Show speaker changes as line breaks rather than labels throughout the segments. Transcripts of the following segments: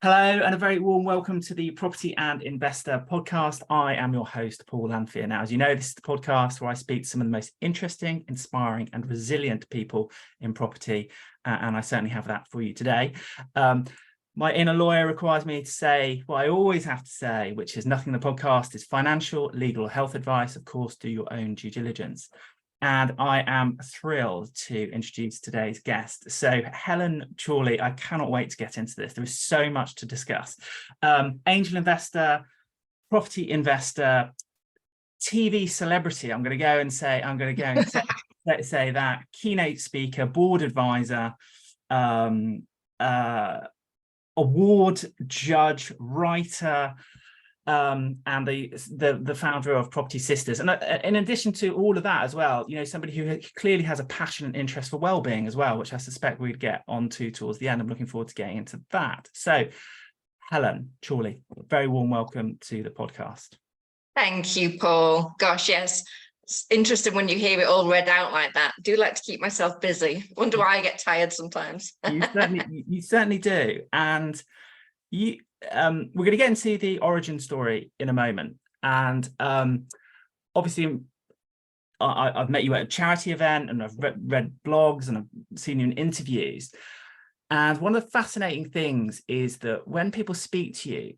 Hello and a very warm welcome to the Property and Investor podcast. I am your host, Paul Lanfear. Now, as you know, this is the podcast where I speak to some of the most interesting, inspiring and resilient people in property, and I certainly have that for you today. My inner lawyer requires me to say what I always have to say, which is nothing in the podcast is financial, legal or health advice. Of course, do your own due diligence. And I am thrilled to introduce today's guest. So Helen Chorley, I cannot wait to get into this. There is so much to discuss. Angel investor, property investor, TV celebrity. I'm going to go and say that keynote speaker, board advisor, award judge, writer, and the founder of Property Sisters. And in addition to all of that as well, you know, somebody who clearly has a passion and interest for well-being as well, which I suspect we'd get onto towards the end. I'm looking forward to getting into that. So Helen Chorley, very warm welcome to the podcast.
Thank you, Paul. Gosh, yes. It's interesting when you hear it all read out like that. I do like to keep myself busy. Wonder why I get tired sometimes.
you certainly do. And we're going to get into the origin story in a moment. And obviously, I've met you at a charity event and I've read blogs and I've seen you in interviews. And one of the fascinating things is that when people speak to you,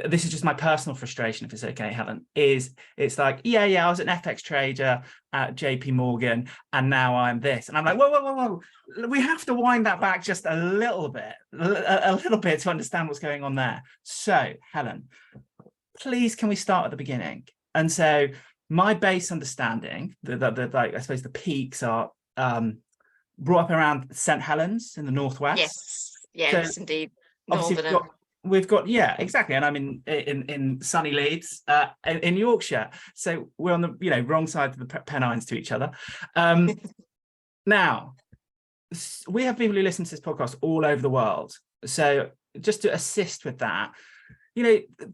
this is just my personal frustration, if it's okay, Helen, is it's like, I was an FX trader at JP Morgan and now I'm this. And I'm like, whoa. We have to wind that back just a little bit to understand what's going on there. So, Helen, please, can we start at the beginning? And so my base understanding, I suppose the peaks are brought up around St. Helens in the Northwest.
Yes, so, indeed. Northern.
We've got, yeah, exactly. And I'm in sunny Leeds, in Yorkshire. So we're on the, wrong side of the Pennines to each other. Now, we have people who listen to this podcast all over the world. So just to assist with that,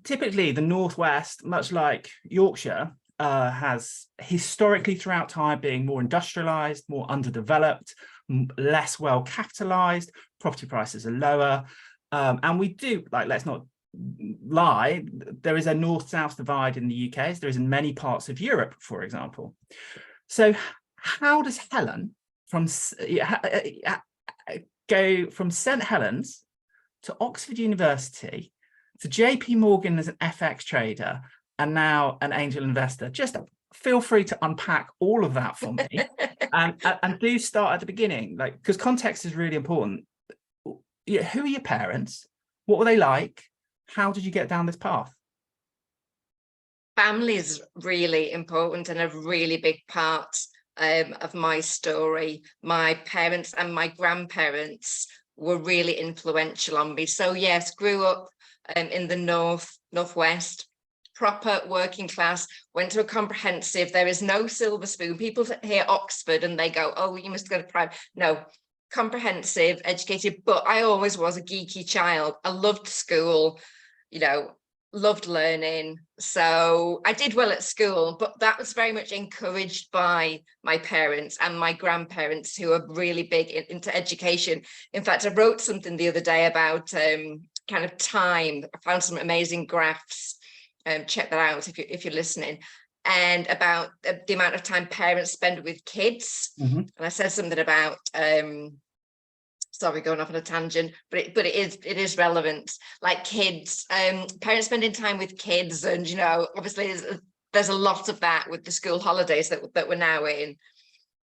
typically the Northwest, much like Yorkshire, has historically throughout time being more industrialized, more underdeveloped, less well capitalized, property prices are lower. And we do, let's not lie, there is a north-south divide in the UK, as there is in many parts of Europe, for example. So how does Helen go from St. Helens to Oxford University to JP Morgan as an FX trader and now an angel investor? Just feel free to unpack all of that for me and do start at the beginning, because context is really important. Who are your parents? What were they like? How did you get down this path?
Family is really important and a really big part of my story. My parents and my grandparents were really influential on me. So yes, grew up in the Northwest, proper working class, went to a comprehensive. There is no silver spoon. People hear Oxford and they go, oh, you must go to private. No. Comprehensive, educated, but I always was a geeky child. I loved school, loved learning. So I did well at school, but that was very much encouraged by my parents and my grandparents, who are really big into education. In fact, I wrote something the other day about kind of time. I found some amazing graphs. Check that out if you're listening. And about the amount of time parents spend with kids. Mm-hmm. And I said something about, sorry, going off on a tangent, but it is relevant. Like kids, parents spending time with kids, and obviously there's a lot of that with the school holidays that we're now in.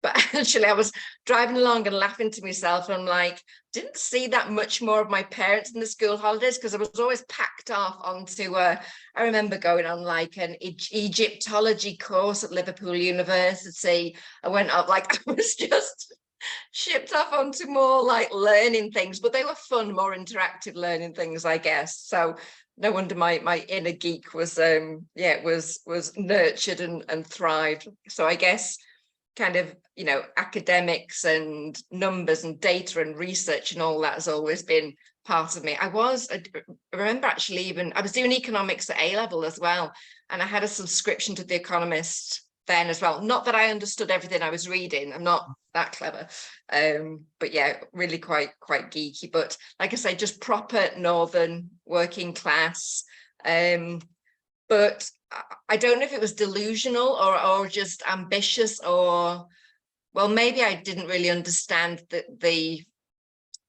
But actually, I was driving along and laughing to myself, and I'm like, didn't see that much more of my parents in the school holidays, because I was always packed off onto I remember going on like an Egyptology course at Liverpool University. I went up, I was just shipped off onto more learning things, but they were fun, more interactive learning things, I guess. So no wonder my inner geek was was nurtured and thrived. So I guess kind of academics and numbers and data and research and all that has always been part of me. I remember actually I was doing economics at A level as well, and I had a subscription to The Economist then as well. Not that I understood everything I was reading. I'm not that clever. But yeah, really quite geeky. But like I say, just proper northern working class. But I don't know if it was delusional or just ambitious, or, well, maybe I didn't really understand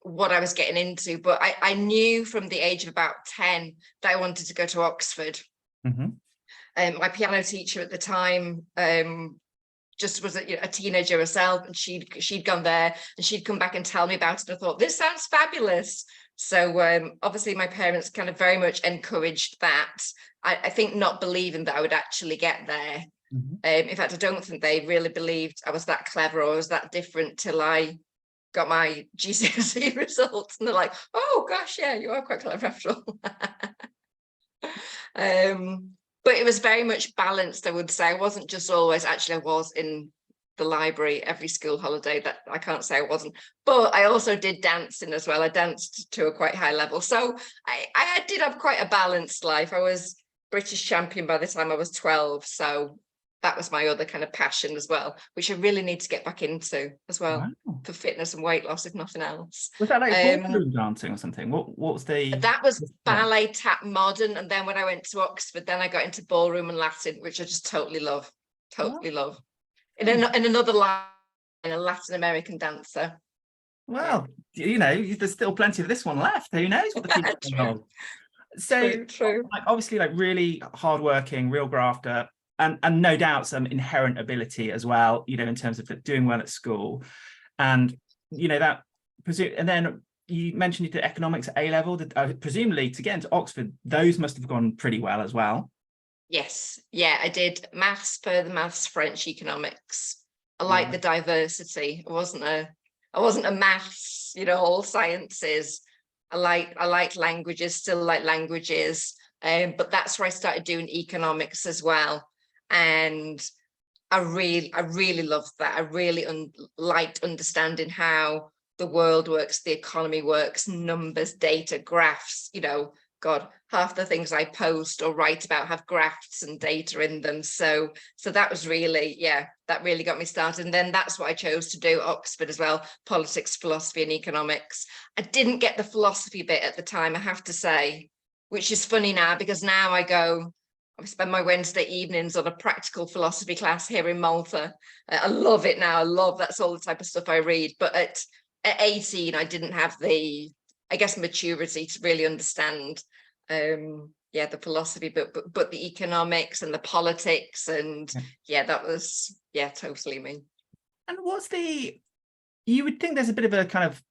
what I was getting into, but I knew from the age of about 10 that I wanted to go to Oxford. My piano teacher at the time just was a teenager herself, and she'd gone there, and she'd come back and tell me about it. And I thought, this sounds fabulous. So obviously my parents kind of very much encouraged that. I think not believing that I would actually get there. In fact, I don't think they really believed I was that clever or I was that different till I got my GCSE results, and they're like, oh gosh, yeah, you are quite clever after all. But it was very much balanced, I would say. I wasn't just always, actually I was in the library every school holiday. That I can't say I wasn't, but I also did dancing as well. I danced to a quite high level, so I did have quite a balanced life. I was British champion by the time I was 12, so that was my other kind of passion as well, which I really need to get back into as well.
Wow.
For fitness and weight loss, if nothing else.
Was that like ballroom dancing or something? What was the?
That was ballet, tap, modern, and then when I went to Oxford, then I got into ballroom and Latin, which I just totally love. Love. In another line, a Latin American dancer.
Well, you know, there's still plenty of this one left. Who knows what the future's going on? So
true.
Like, obviously, like really hardworking, real grafter, and no doubt some inherent ability as well, you know, in terms of doing well at school. And, you know, that, and then you mentioned you did economics at A-level. Presumably to get into Oxford, those must have gone pretty well as well.
Yes, yeah, I did maths, further maths, French, economics. I like the diversity. I wasn't a maths, you know, all sciences. I like languages, still like languages. But that's where I started doing economics as well. And I really loved that. I really liked understanding how the world works, the economy works, numbers, data, graphs, you know, God, half the things I post or write about have graphs and data in them. So that was really, yeah, that really got me started. And then that's what I chose to do at Oxford as well, politics, philosophy and economics. I didn't get the philosophy bit at the time, I have to say, which is funny now, because now I spend my Wednesday evenings on a practical philosophy class here in Malta. I love it now. That's all the type of stuff I read. But at 18, I didn't have the, I guess, maturity to really understand the philosophy, but the economics and the politics, and that was totally me.
And you would think there's a bit of a kind of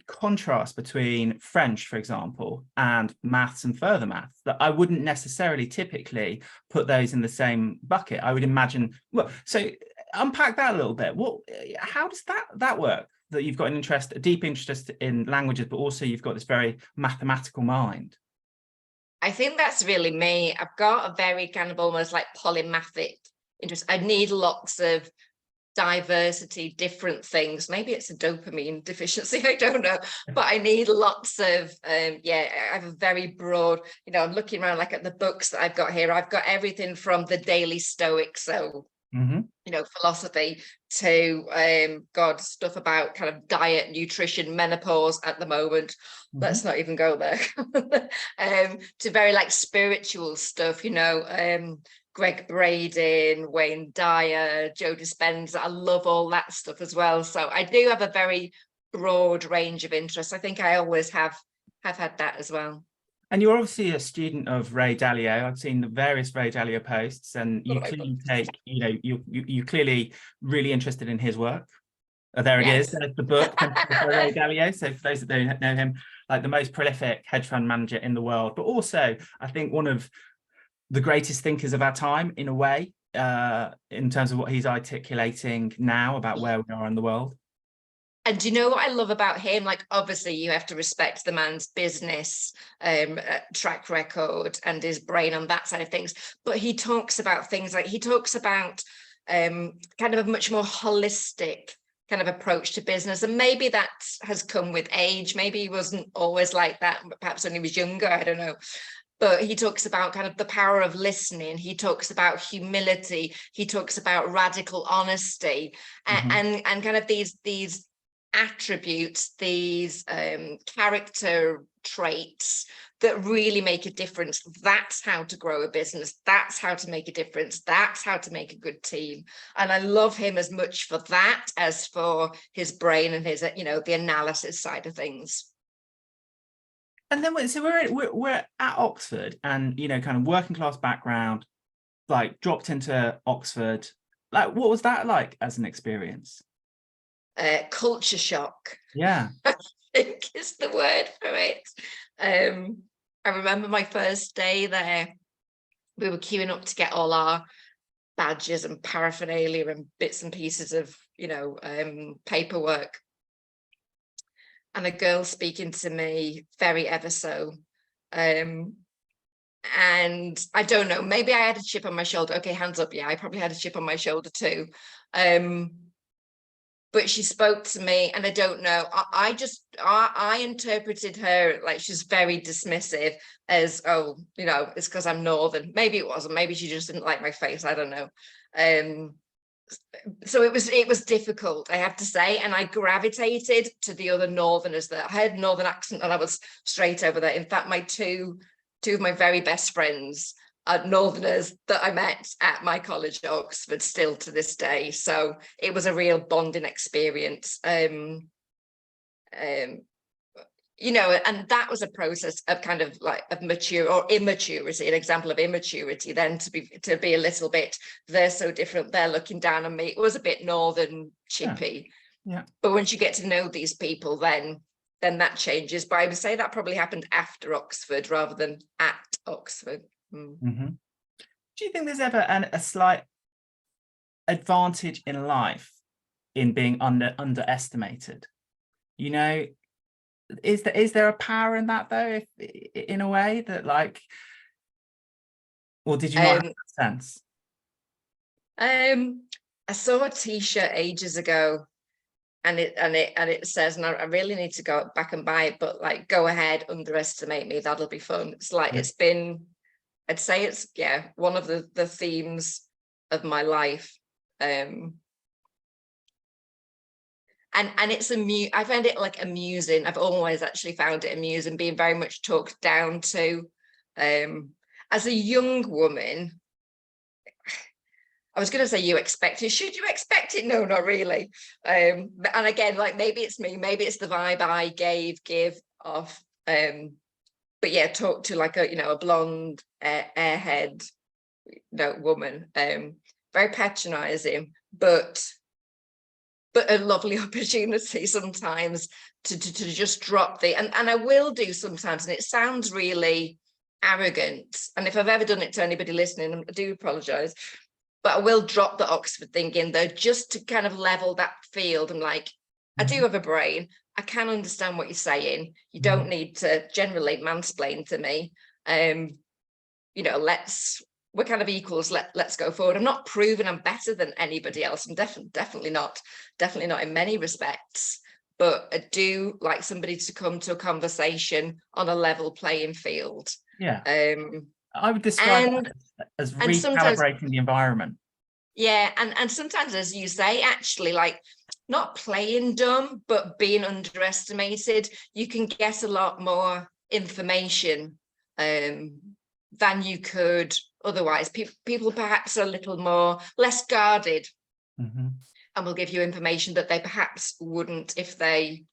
contrast between French, for example, and maths and further maths, that I wouldn't necessarily typically put those in the same bucket. I would imagine, well, so unpack that a little bit. How does that work? That you've got a deep interest in languages, but also you've got this very mathematical mind.
I think that's really me. I've got a very kind of almost like polymathic interest. I need lots of diversity, different things. Maybe it's a dopamine deficiency, I don't know, but I need lots of I have a very broad, you know, I'm looking around like at the books that I've got here. I've got everything from the Daily Stoic, so you know, philosophy, to stuff about kind of diet, nutrition, menopause at the moment. Let's not even go there. To very like spiritual stuff, you know, Greg Braden, Wayne Dyer, Joe Dispenza. I love all that stuff as well. So I do have a very broad range of interests. I think I always have had that as well.
And you're obviously a student of Ray Dalio. I've seen the various Ray Dalio posts, and you clearly you're clearly really interested in his work. There it is. There's the book by Ray Dalio. So for those that don't know him, like the most prolific hedge fund manager in the world, but also I think one of the greatest thinkers of our time in a way, in terms of what he's articulating now about where we are in the world.
And do you know what I love about him? Like, obviously you have to respect the man's business track record and his brain on that side of things, but he talks about things like, he talks about kind of a much more holistic kind of approach to business. And maybe that has come with age. Maybe he wasn't always like that, perhaps when he was younger, I don't know. but he talks about kind of the power of listening. He talks about humility. He talks about radical honesty, and kind of these attributes, these character traits that really make a difference. That's how to grow a business. That's how to make a difference. That's how to make a good team. And I love him as much for that as for his brain and his, the analysis side of things.
And then so we're at Oxford, and kind of working class background, like dropped into Oxford. Like, what was that like as an experience?
Culture shock.
Yeah.
I think is the word for it. I remember my first day there. We were queuing up to get all our badges and paraphernalia and bits and pieces of, paperwork. And a girl speaking to me very ever so. And I don't know, maybe I had a chip on my shoulder. Okay, hands up. Yeah, I probably had a chip on my shoulder too. But she spoke to me, and I don't know, I interpreted her like she's very dismissive, as, oh, it's because I'm Northern. Maybe it wasn't, maybe she just didn't like my face, I don't know. So it was difficult, I have to say, and I gravitated to the other Northerners. That I had a Northern accent and I was straight over there. In fact, my two of my very best friends are Northerners that I met at my college at Oxford, still to this day. So it was a real bonding experience. And that was a process of kind of like of mature or immaturity, an example of immaturity, then to be a little bit, they're so different, they're looking down on me. It was a bit Northern chippy.
Yeah.
But once you get to know these people, then that changes. But I would say that probably happened after Oxford rather than at Oxford.
Do you think there's ever a slight advantage in life in being underestimated? Is there a power in that, though, in a way that, like, or did you not have that sense?
I saw a t-shirt ages ago, and it says, and I really need to go back and buy it, but like, go ahead, underestimate me, that'll be fun. It's like, it's been, I'd say it's, one of the themes of my life. And it's I find it like amusing. I've always actually found it amusing, being very much talked down to. As a young woman, I was going to say you expect it. Should you expect it? No, not really. And again, like, maybe it's me, maybe it's the vibe I give off. But yeah, talk to like a blonde airhead woman, very patronizing, but a lovely opportunity sometimes to just drop and I will do sometimes, and it sounds really arrogant, and if I've ever done it to anybody listening, I do apologize, but I will drop the Oxford thing in there just to kind of level that field. I'm like, I do have a brain. I can understand what you're saying. You don't need to generally mansplain to me. We're kind of equals. Let's go forward. I'm not proving I'm better than anybody else. I'm definitely not in many respects. But I do like somebody to come to a conversation on a level playing field.
Yeah. I would describe it as recalibrating the environment.
Yeah, and sometimes, as you say, actually, like, not playing dumb, but being underestimated, you can get a lot more information than you could otherwise. People perhaps are a little less guarded, and will give you information that they perhaps wouldn't if they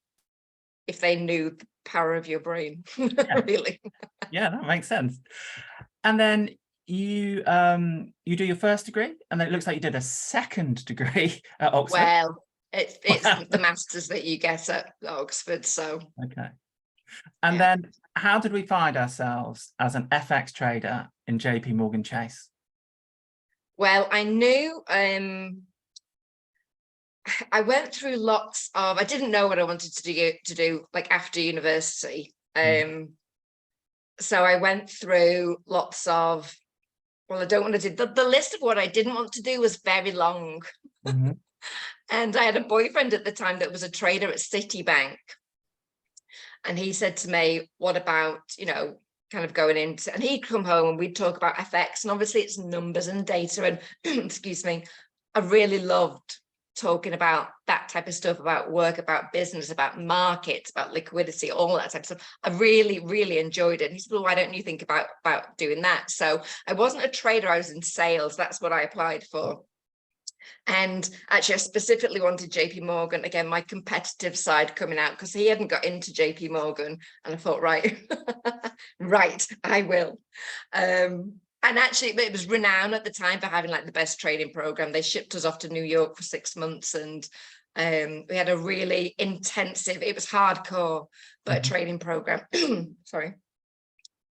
knew the power of your brain. Really.
Yeah, that makes sense. And then you do your first degree, and then it looks like you did a second degree at Oxford.
Well, it's the masters that you get at Oxford. So
okay. And then how did we find ourselves as an FX trader in JP Morgan Chase?
Well, I knew I went through lots of, I didn't know what I wanted to do like after university. So I went through lots of, well, I don't want to do, the list of what I didn't want to do was very long. And I had a boyfriend at the time that was a trader at Citibank. And he said to me, what about, kind of going into, and he'd come home and we'd talk about FX, and obviously it's numbers and data, and excuse me, I really loved talking about that type of stuff, about work, about business, about markets, about liquidity, all that type of stuff. I really, really enjoyed it. And he said, well, why don't you think about doing that? So I wasn't a trader, I was in sales. That's what I applied for. And actually, I specifically wanted JP Morgan, again, my competitive side coming out, because he hadn't got into JP Morgan. And I thought, right, right, I will. And actually, it was renowned at the time for having like the best trading program. They shipped us off to New York for 6 months, and we had a really intensive, it was hardcore, but a training program, sorry,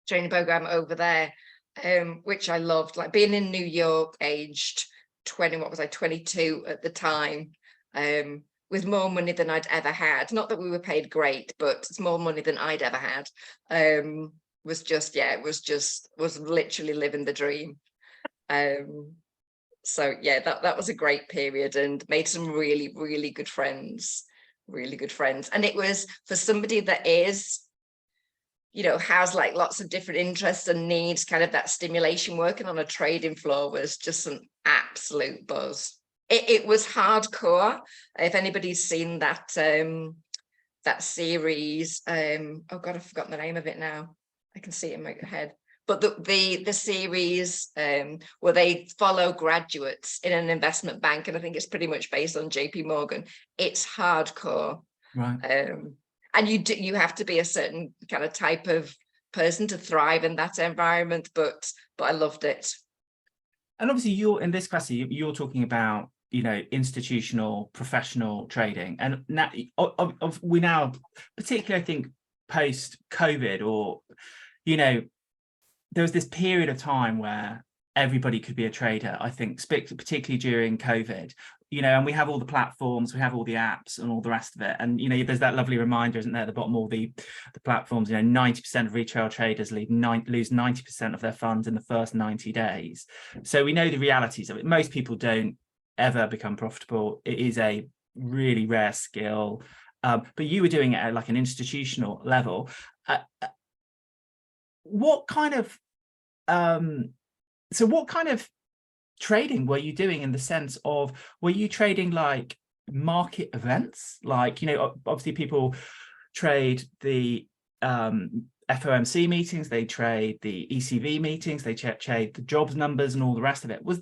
training program over there, which I loved, like being in New York, aged 20, what was I, 22 at the time, with more money than I'd ever had. Not that we were paid great, but it's more money than I'd ever had. Was just, yeah, it was literally living the dream. So yeah, that was a great period, and made some really, really good friends, And it was for somebody that is, you know, has like lots of different interests and needs kind of that stimulation. Working on a trading floor was just an absolute buzz. It was hardcore. If anybody's seen that that series, oh God, I've forgotten the name of it now. I can see it in my head. But the series where they follow graduates in an investment bank, and I think it's pretty much based on JP Morgan. It's hardcore.
Right.
And you have to be a certain kind of type of person to thrive in that environment, but I loved it.
And obviously you're in this capacity, you're talking about, you know, institutional professional trading, and now we now, particularly I think post COVID, or, you know, there was this period of time where everybody could be a trader, I think, particularly during COVID, you know, and we have all the platforms, we have all the apps and all the rest of it. And, you know, there's that lovely reminder, isn't there, at the bottom of all the platforms, you know, 90% of retail traders lose 90% of their funds in the first 90 days. So we know the realities of it. Most people don't ever become profitable. It is a really rare skill. But you were doing it at like an institutional level. What kind of trading were you doing, in the sense of, were you trading like market events? Like, you know, obviously people trade the FOMC meetings, they trade the ECB meetings, they trade the jobs numbers and all the rest of it. Was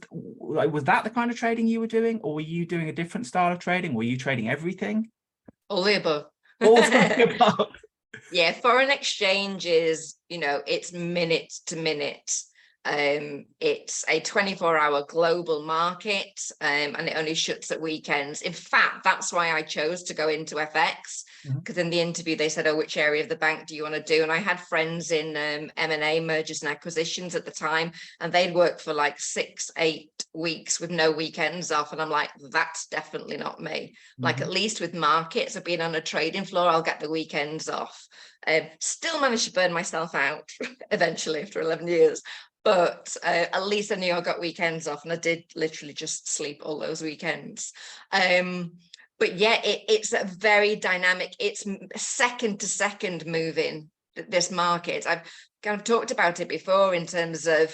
that the kind of trading you were doing, or were you doing a different style of trading? Were you trading everything?
All the above.
All the above.
Yeah, foreign exchange is, you know, it's minute to minute. It's a 24-hour global market, and it only shuts at weekends. In fact, that's why I chose to go into FX, because in the interview they said, oh, which area of the bank do you want to do? And I had friends in M&A, mergers and acquisitions at the time, and they'd work for like 6-8 weeks with no weekends off. And I'm like, that's definitely not me. Like, at least with markets or being on a trading floor, I'll get the weekends off. Still managed to burn myself out eventually after 11 years. But at least I knew I got weekends off, and I did literally just sleep all those weekends. But yeah, it's a very dynamic, it's second to second moving, this market. I've kind of talked about it before in terms of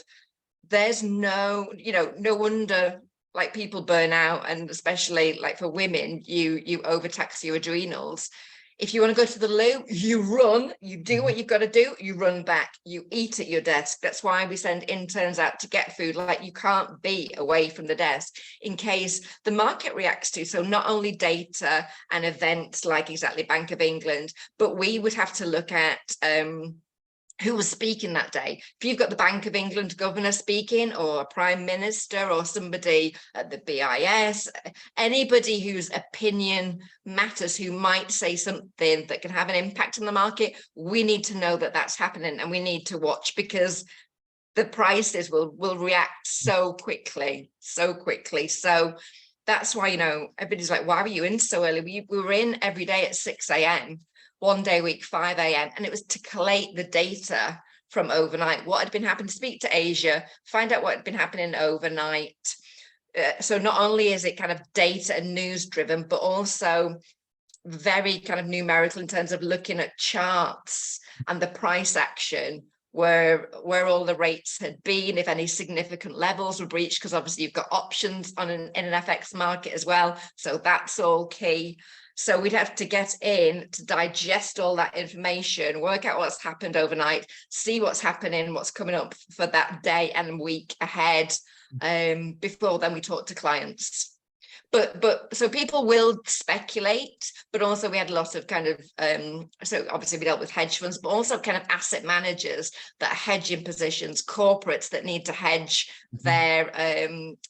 there's no, you know, no wonder like people burn out, and especially like for women, you overtax your adrenals. If you want to go to the loo, you run, you do what you've got to do, you run back, you eat at your desk. That's why we send interns out to get food. Like, you can't be away from the desk in case the market reacts to. So not only data and events like exactly Bank of England, but we would have to look at who was speaking that day. If you've got the Bank of England governor speaking, or a prime minister, or somebody at the BIS, anybody whose opinion matters, who might say something that can have an impact on the market, we need to know that that's happening, and we need to watch, because the prices will react so quickly. So that's why, you know, everybody's like, why were you in so early? We were in every day at 6 a.m. one day a week, 5 a.m. And it was to collate the data from overnight, what had been happening, speak to Asia, find out what had been happening overnight. So not only is it kind of data and news driven, but also very kind of numerical in terms of looking at charts and the price action where all the rates had been, if any significant levels were breached, because obviously you've got options on in an FX market as well. So that's all key. So we'd have to get in to digest all that information, work out what's happened overnight, see what's happening, what's coming up for that day and week ahead, before then we talk to clients. But so people will speculate, but also we had a lot of kind of, so obviously we dealt with hedge funds, but also kind of asset managers that are hedging positions, corporates that need to hedge their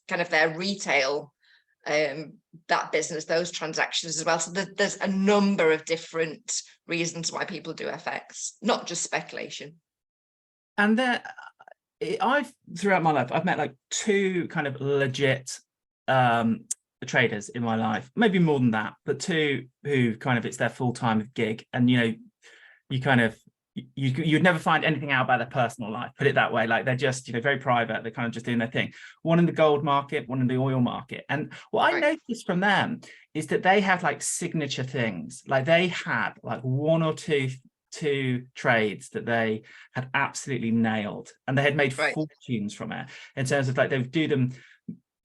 kind of their retail, that business, those transactions as well. So there's a number of different reasons why people do FX, not just speculation.
And there, throughout my life, I've met like 2 kind of legit traders in my life, maybe more than that, but 2 who kind of, it's their full-time gig, and you kind of you'd never find anything out about their personal life, put it that way. Like they're just very private, they're kind of just doing their thing. One in the gold market, one in the oil market. And what I noticed from them is that they had like signature things. Like they had like 1 or 2 trades that they had absolutely nailed, and they had made fortunes from it, in terms of like they would do them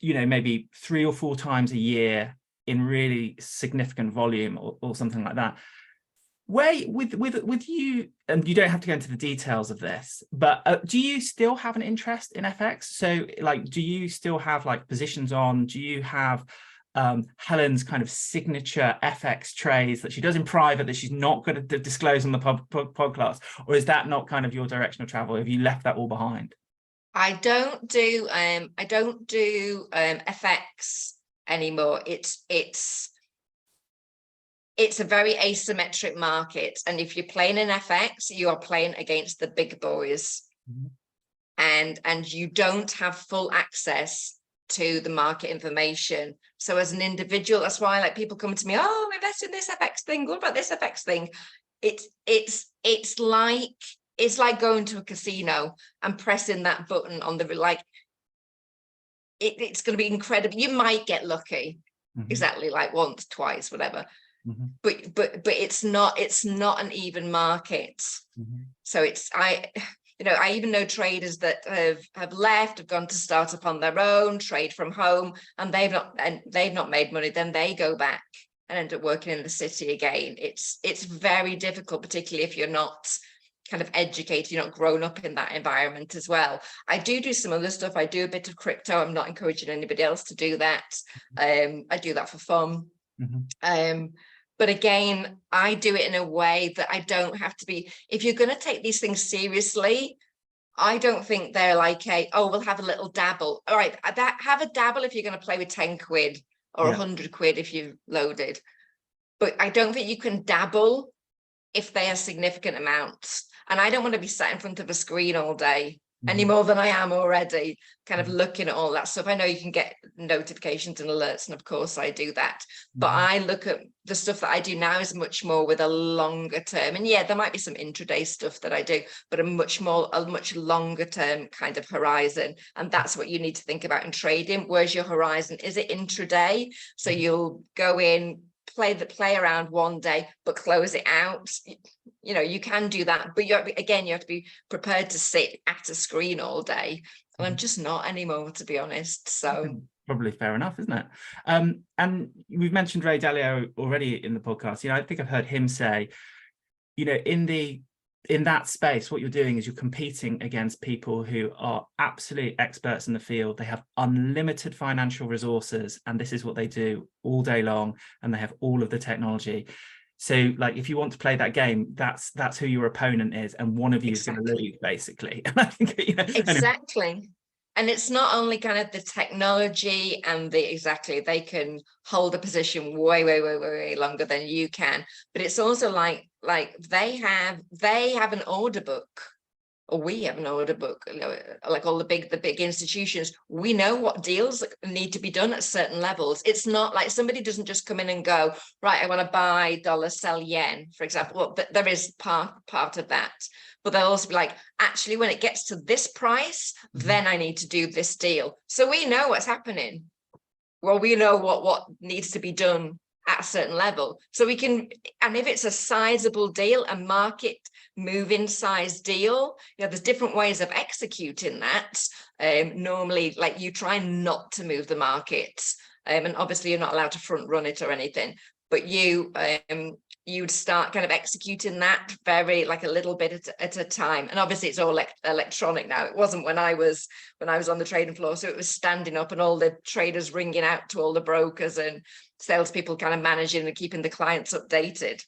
maybe 3 or 4 times a year in really significant volume, or something like that. Where with you, and you don't have to go into the details of this, but do you still have an interest in FX? So like, do you still have like positions on? Do you have Helen's kind of signature FX trades that she does in private that she's not going to disclose on the podcast, or is that not kind of your direction of travel? Have you left that all behind?
I don't do FX anymore. It's a very asymmetric market, and if you're playing in FX, you are playing against the big boys, and you don't have full access to the market information. So as an individual, that's why like people come to me, oh, invest in this FX thing, what about this FX thing? It's like going to a casino and pressing that button on the, like, it's going to be incredible. You might get lucky, exactly, like once, twice, whatever. But it's not an even market. So I even know traders that have left, have gone to start up on their own, trade from home, and they've not made money. Then they go back and end up working in the city again. It's very difficult, particularly if you're not kind of educated, you're not grown up in that environment as well. I do some other stuff. I do a bit of crypto. I'm not encouraging anybody else to do that. I do that for fun. But again, I do it in a way that I don't have to be, if you're going to take these things seriously, I don't think they're like, we'll have a little dabble. All right, have a dabble if you're going to play with 10 quid or 100 quid if you've loaded. But I don't think you can dabble if they are significant amounts. And I don't want to be sat in front of a screen all day any more than I am already, kind of looking at all that stuff. I know you can get notifications and alerts, and of course I do that. But I look at the stuff that I do now is much more with a longer term. And yeah, there might be some intraday stuff that I do, but a much longer term kind of horizon. And that's what you need to think about in trading. Where's your horizon? Is it intraday? So you'll go in, play around one day, but close it out. You can do that, but you have to be prepared to sit at a screen all day, and I'm just not anymore, to be honest. So
probably fair enough, isn't it? And we've mentioned Ray Dalio already in the podcast. I think I've heard him say, in that space, what you're doing is you're competing against people who are absolute experts in the field. They have unlimited financial resources, and this is what they do all day long, and they have all of the technology. So like, if you want to play that game, that's who your opponent is, and one of you is going to lose, basically. And I think,
exactly. And it's not only kind of the technology and they can hold a position way longer than you can, but it's also like they have an order book, or we have an order book, like all the big institutions. We know what deals need to be done at certain levels. It's not like somebody doesn't just come in and go, right, I want to buy dollar, sell yen, for example. Well, there is part of that. But they'll also be like, actually, when it gets to this price, then I need to do this deal. So we know what's happening. Well, we know what needs to be done at a certain level. So we can, and if it's a sizable deal, a market moving size deal, there's different ways of executing that. Normally, like, you try not to move the markets, and obviously you're not allowed to front run it or anything, but you'd start kind of executing that very, like, a little bit at a time. And obviously it's all electronic now. It wasn't when I was on the trading floor, so it was standing up and all the traders ringing out to all the brokers and salespeople kind of managing and keeping the clients updated.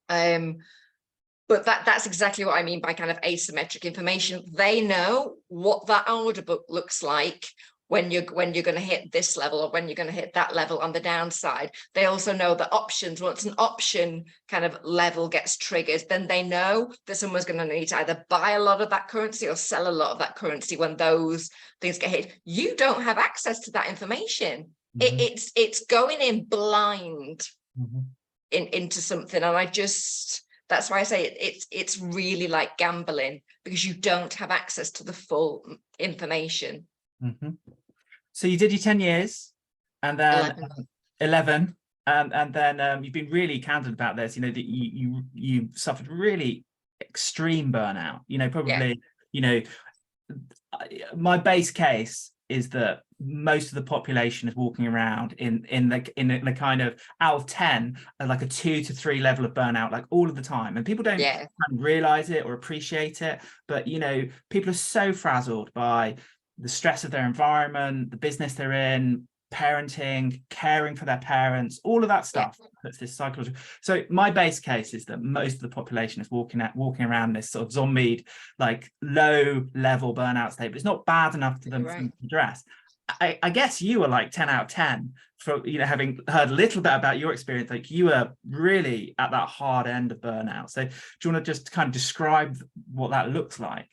But that's exactly what I mean by kind of asymmetric information. They know what that order book looks like when you're going to hit this level, or when you're going to hit that level on the downside. They also know the options. Once an option kind of level gets triggered, then they know that someone's going to need to either buy a lot of that currency or sell a lot of that currency when those things get hit. You don't have access to that information. It's going in blind into something. And that's why I say it's really like gambling, because you don't have access to the full information.
So you did your 10 years and then 11, and then you've been really candid about this, that you suffered really extreme burnout, probably, my base case is that most of the population is walking around in the kind of, out of 10, like a 2 to 3 level of burnout, like all of the time, and people don't realize it or appreciate it. But people are so frazzled by the stress of their environment, the business they're in, parenting, caring for their parents, all of that stuff. That's this psychological. So my base case is that most of the population is walking around this sort of zombied, like low level burnout state, but it's not bad enough to them to address. I guess you were like 10 out of 10 for, having heard a little bit about your experience, like you were really at that hard end of burnout. So do you want to just kind of describe what that looks like?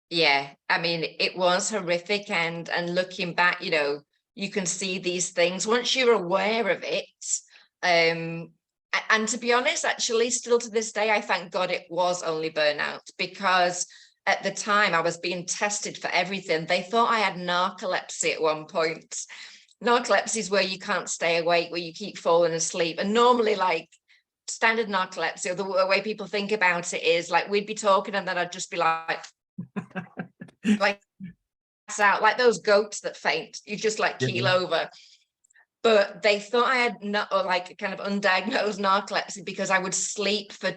Yeah, I mean, it was horrific. And looking back, you can see these things once you're aware of it. And to be honest, actually, still to this day, I thank God it was only burnout, because at the time I was being tested for everything. They thought I had narcolepsy at one point. Narcolepsy is where you can't stay awake, where you keep falling asleep. And normally, like, standard narcolepsy, or the way people think about it, is like we'd be talking and then I'd just be like pass out, like those goats that faint. You just like keel over. But they thought I had like kind of undiagnosed narcolepsy because I would sleep for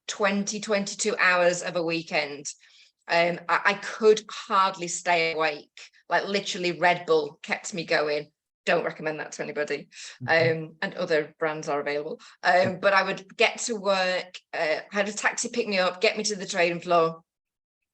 22 hours of a weekend. I could hardly stay awake. Like, literally, Red Bull kept me going. Don't recommend that to anybody. And other brands are available. But I would get to work, had a taxi pick me up, get me to the trading floor,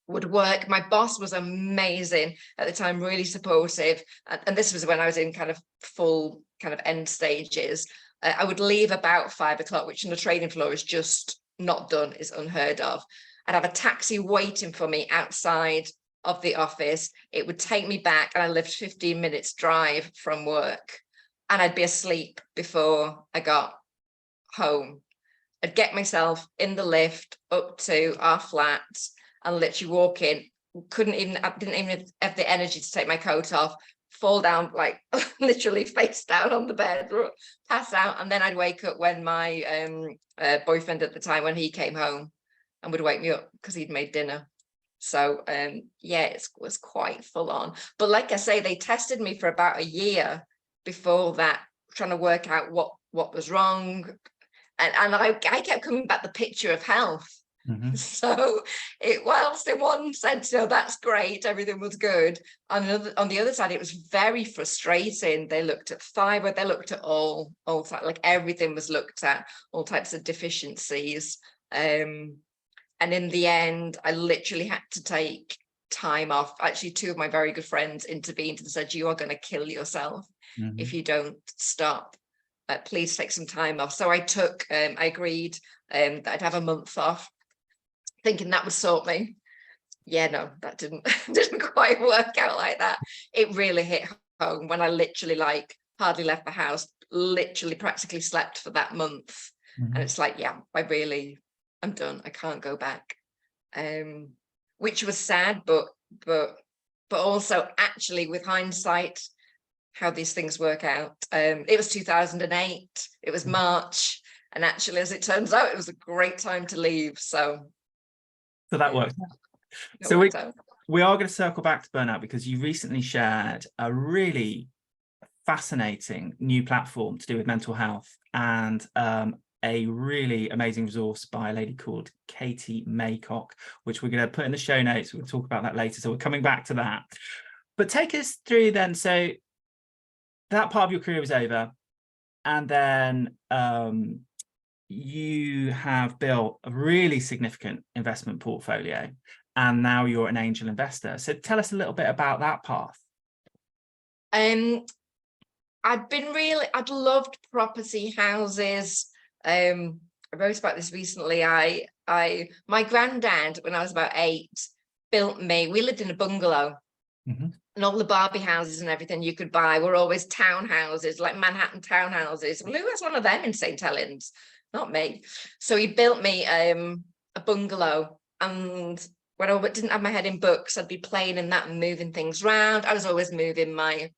would work. My boss was amazing at the time, really supportive. And this was when I was in kind of full kind of end stages. I would leave about 5 o'clock, which on the trading floor is just not done, is unheard of. I'd have a taxi waiting for me outside of the office. It would take me back, and I lived 15 minutes drive from work, and I'd be asleep before I got home. I'd get myself in the lift up to our flat and literally walk in. I didn't even have the energy to take my coat off, fall down, like literally face down on the bed, pass out. And then I'd wake up when my boyfriend at the time, when he came home, and would wake me up because he'd made dinner. So yeah, it was quite full on. But like I say, they tested me for about a year before that, trying to work out what was wrong. And I kept coming back the picture of health. So whilst in one sense, that's great, everything was good, on the other side, it was very frustrating. They looked at thyroid, they looked at all like everything was looked at, all types of deficiencies. And in the end, I literally had to take time off. Actually, 2 of my very good friends intervened and said, you are going to kill yourself if you don't stop. Please take some time off. So I agreed that I'd have a month off, thinking that would sort me. Yeah, no, that didn't quite work out like that. It really hit home when I literally like hardly left the house, literally practically slept for that month. And it's like, yeah, I'm done. I can't go back. Which was sad, but also, actually, with hindsight, how these things work out. It was 2008, it was March, and actually, as it turns out, it was a great time to leave. So
that
yeah,
works.
that
So
worked out.
we are going to circle back to burnout, because you recently shared a really fascinating new platform to do with mental health, and a really amazing resource by a lady called Katie Maycock, which we're going to put in the show notes. We'll talk about that later. So we're coming back to that. But take us through then. So that part of your career was over, and then you have built a really significant investment portfolio, and now you're an angel investor. So tell us a little bit about that path.
I'd loved property, houses. I wrote about this recently. My granddad, when I was about 8, built me. We lived in a bungalow, and all the Barbie houses and everything you could buy were always townhouses, like Manhattan townhouses. Well, who has one of them in St. Helens? Not me. So he built me a bungalow, and when I didn't have my head in books, I'd be playing in that and moving things around. I was always moving my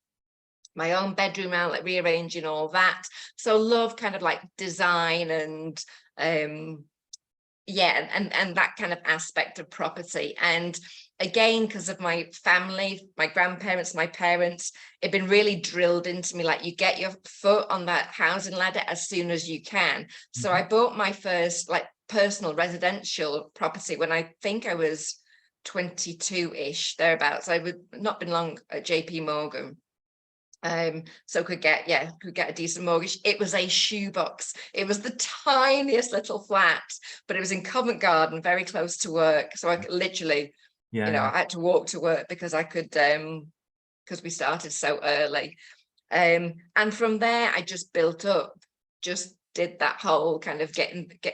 own bedroom out, like rearranging all that. So love kind of like design and yeah, and that kind of aspect of property. And again, because of my family, my grandparents, my parents, it'd been really drilled into me, like, you get your foot on that housing ladder as soon as you can. So I bought my first like personal residential property when I think I was 22-ish, thereabouts. I would not been long at JP Morgan. So could get a decent mortgage. It was a shoebox. It was the tiniest little flat, but it was in Covent Garden, very close to work. So I could literally, I had to walk to work because I could, because we started so early. And from there, I just built up, just did that whole kind of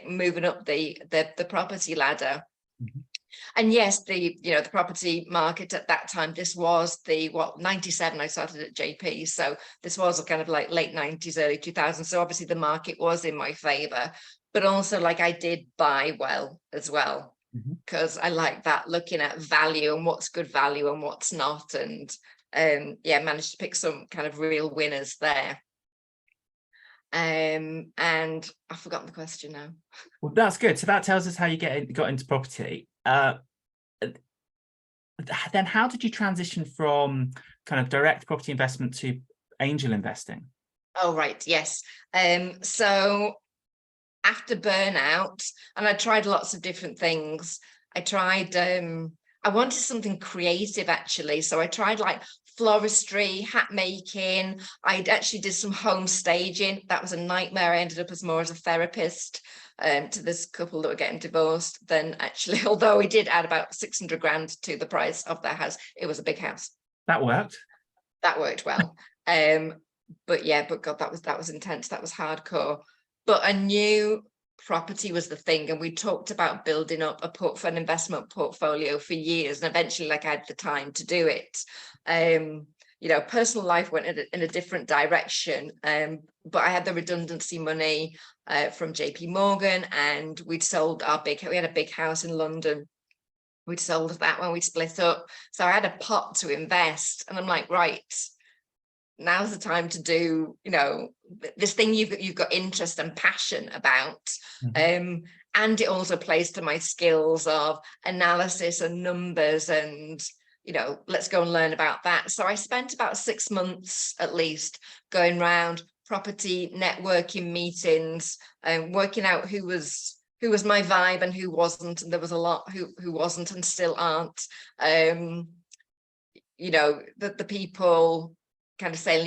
moving up the property ladder. And yes, the property market at that time, this was 97, I started at JP. So this was kind of like late 90s, early 2000s. So obviously the market was in my favor, but also like I did buy well as well, because I like that, looking at value and what's good value and what's not. And managed to pick some kind of real winners there. And I've forgotten the question now.
Well, that's good. So that tells us how you got into property. Then how did you transition from kind of direct property investment to angel investing?
Oh, right. Yes. So after burnout, and I tried lots of different things. I tried, I wanted something creative, actually. So I tried like floristry, hat making. I actually did some home staging. That was a nightmare. I ended up more as a therapist to this couple that were getting divorced than actually, although we did add about 600 grand to the price of their house. It was a big house.
That worked.
That worked well. But God, that was intense. That was hardcore. But I knew property was the thing, and we talked about building up an investment portfolio for years, and eventually, like, I had the time to do it. Personal life went in a different direction, but I had the redundancy money from JP Morgan, and we had a big house in London. We'd sold that when we split up, so I had a pot to invest, and I'm like, right, now's the time to do, this thing you've got interest and passion about. And it also plays to my skills of analysis and numbers, and let's go and learn about that. So I spent about 6 months at least going around property networking meetings and working out who was my vibe and who wasn't. And there was a lot who wasn't and still aren't. The people kind of saying,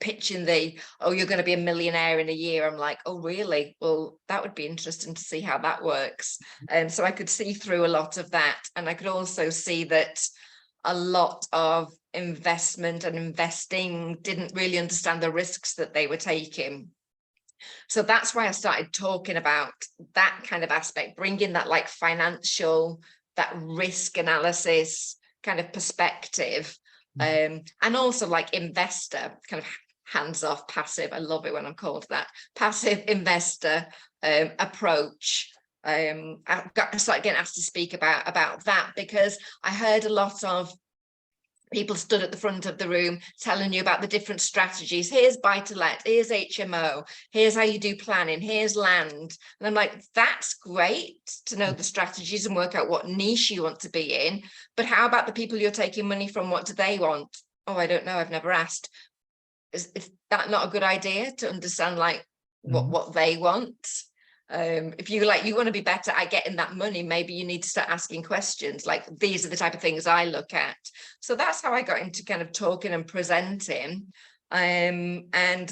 pitching you're going to be a millionaire in a year. I'm like, oh, really? Well, that would be interesting to see how that works. And so I could see through a lot of that. And I could also see that a lot of investment and investing didn't really understand the risks that they were taking. So that's why I started talking about that kind of aspect, bringing that like financial, that risk analysis kind of perspective. And also like investor, kind of hands-off, passive. I love it when I'm called that, passive investor approach. I started getting asked to speak about that because I heard a lot of people stood at the front of the room telling you about the different strategies. Here's buy to let, here's HMO, here's how you do planning, here's land. And I'm like, that's great to know the strategies and work out what niche you want to be in. But how about the people you're taking money from? What do they want? Oh, I don't know. I've never asked. Is that not a good idea to understand like what they want? If you want to be better at getting that money, maybe you need to start asking questions. Like, these are the type of things I look at. So that's how I got into kind of talking and presenting. And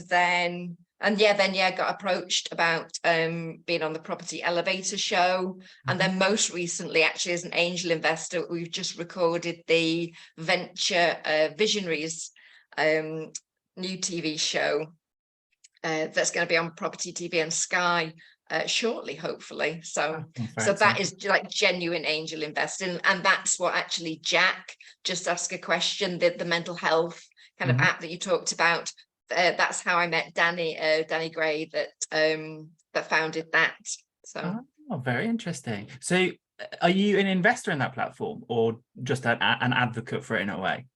then got approached about being on the Property Elevator show. And then most recently, actually, as an angel investor, we've just recorded the Venture Visionaries new TV show that's going to be on Property TV and Sky shortly, hopefully. So that is like genuine angel investing, and that's what actually Jack, just ask a question, the mental health kind of app that you talked about. That's how I met Danny Gray that founded that. So
very interesting. So are you an investor in that platform, or just an advocate for it in a way?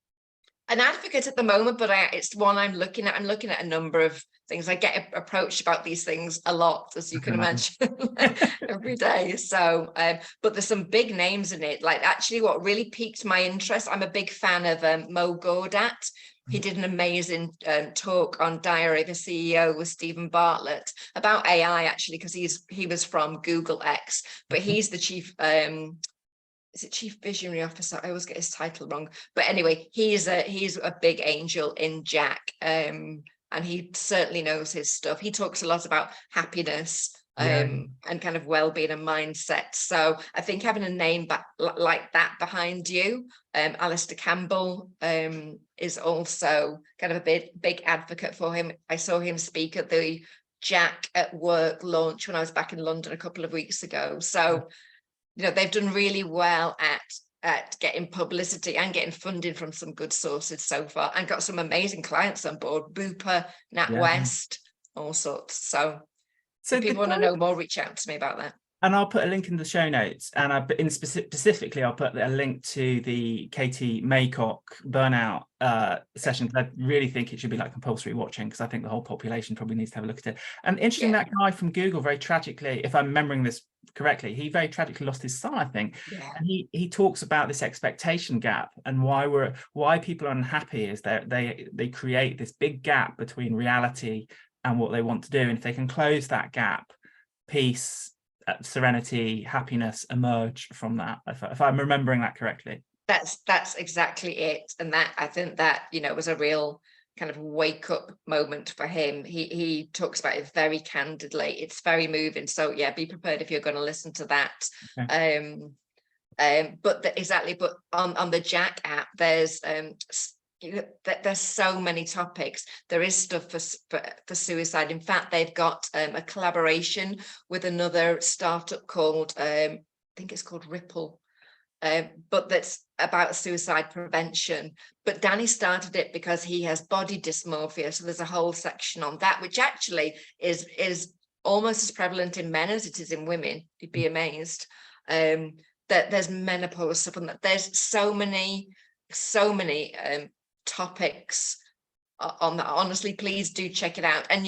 An advocate at the moment, but it's one I'm looking at. I'm looking at a number of things. I get approached about these things a lot, as you can imagine, every day. So, but there's some big names in it. Like, actually, what really piqued my interest, I'm a big fan of Mo Gawdat. He did an amazing talk on Diary of a CEO with Stephen Bartlett about AI, actually, because he was from Google X, but he's the chief is it Chief Visionary Officer? I always get his title wrong. But anyway, he's a big angel in Jack. And he certainly knows his stuff. He talks a lot about happiness and kind of well-being and mindset. So I think having a name like that behind you, Alistair Campbell is also kind of a big advocate for him. I saw him speak at the Jack at Work launch when I was back in London a couple of weeks ago. So they've done really well at getting publicity and getting funding from some good sources so far, and got some amazing clients on board, Bupa, NatWest, all sorts. So if people want to know more, reach out to me about that.
And I'll put a link in the show notes, and specifically I'll put a link to the Katie Maycock burnout session. I really think it should be like compulsory watching, because I think the whole population probably needs to have a look at it. And interesting, that guy from Google, very tragically, if I'm remembering this correctly, he very tragically lost his son, I think. And he talks about this expectation gap, and why people are unhappy is that they create this big gap between reality and what they want to do. And if they can close that gap, peace, serenity, happiness emerge from that, if I'm remembering that correctly.
That's exactly it. And that, I think that was a real kind of wake up moment for him. He talks about it very candidly. It's very moving. So yeah, be prepared if you're going to listen to that. But on the Jack app, there's so many topics. There is stuff for suicide. In fact, they've got a collaboration with another startup called I think it's called Ripple, but that's about suicide prevention. But Danny started it because he has body dysmorphia, so there's a whole section on that, which actually is almost as prevalent in men as it is in women. You'd be amazed. That there's menopause stuff, and that there's so many topics on that. Honestly, please do check it out. And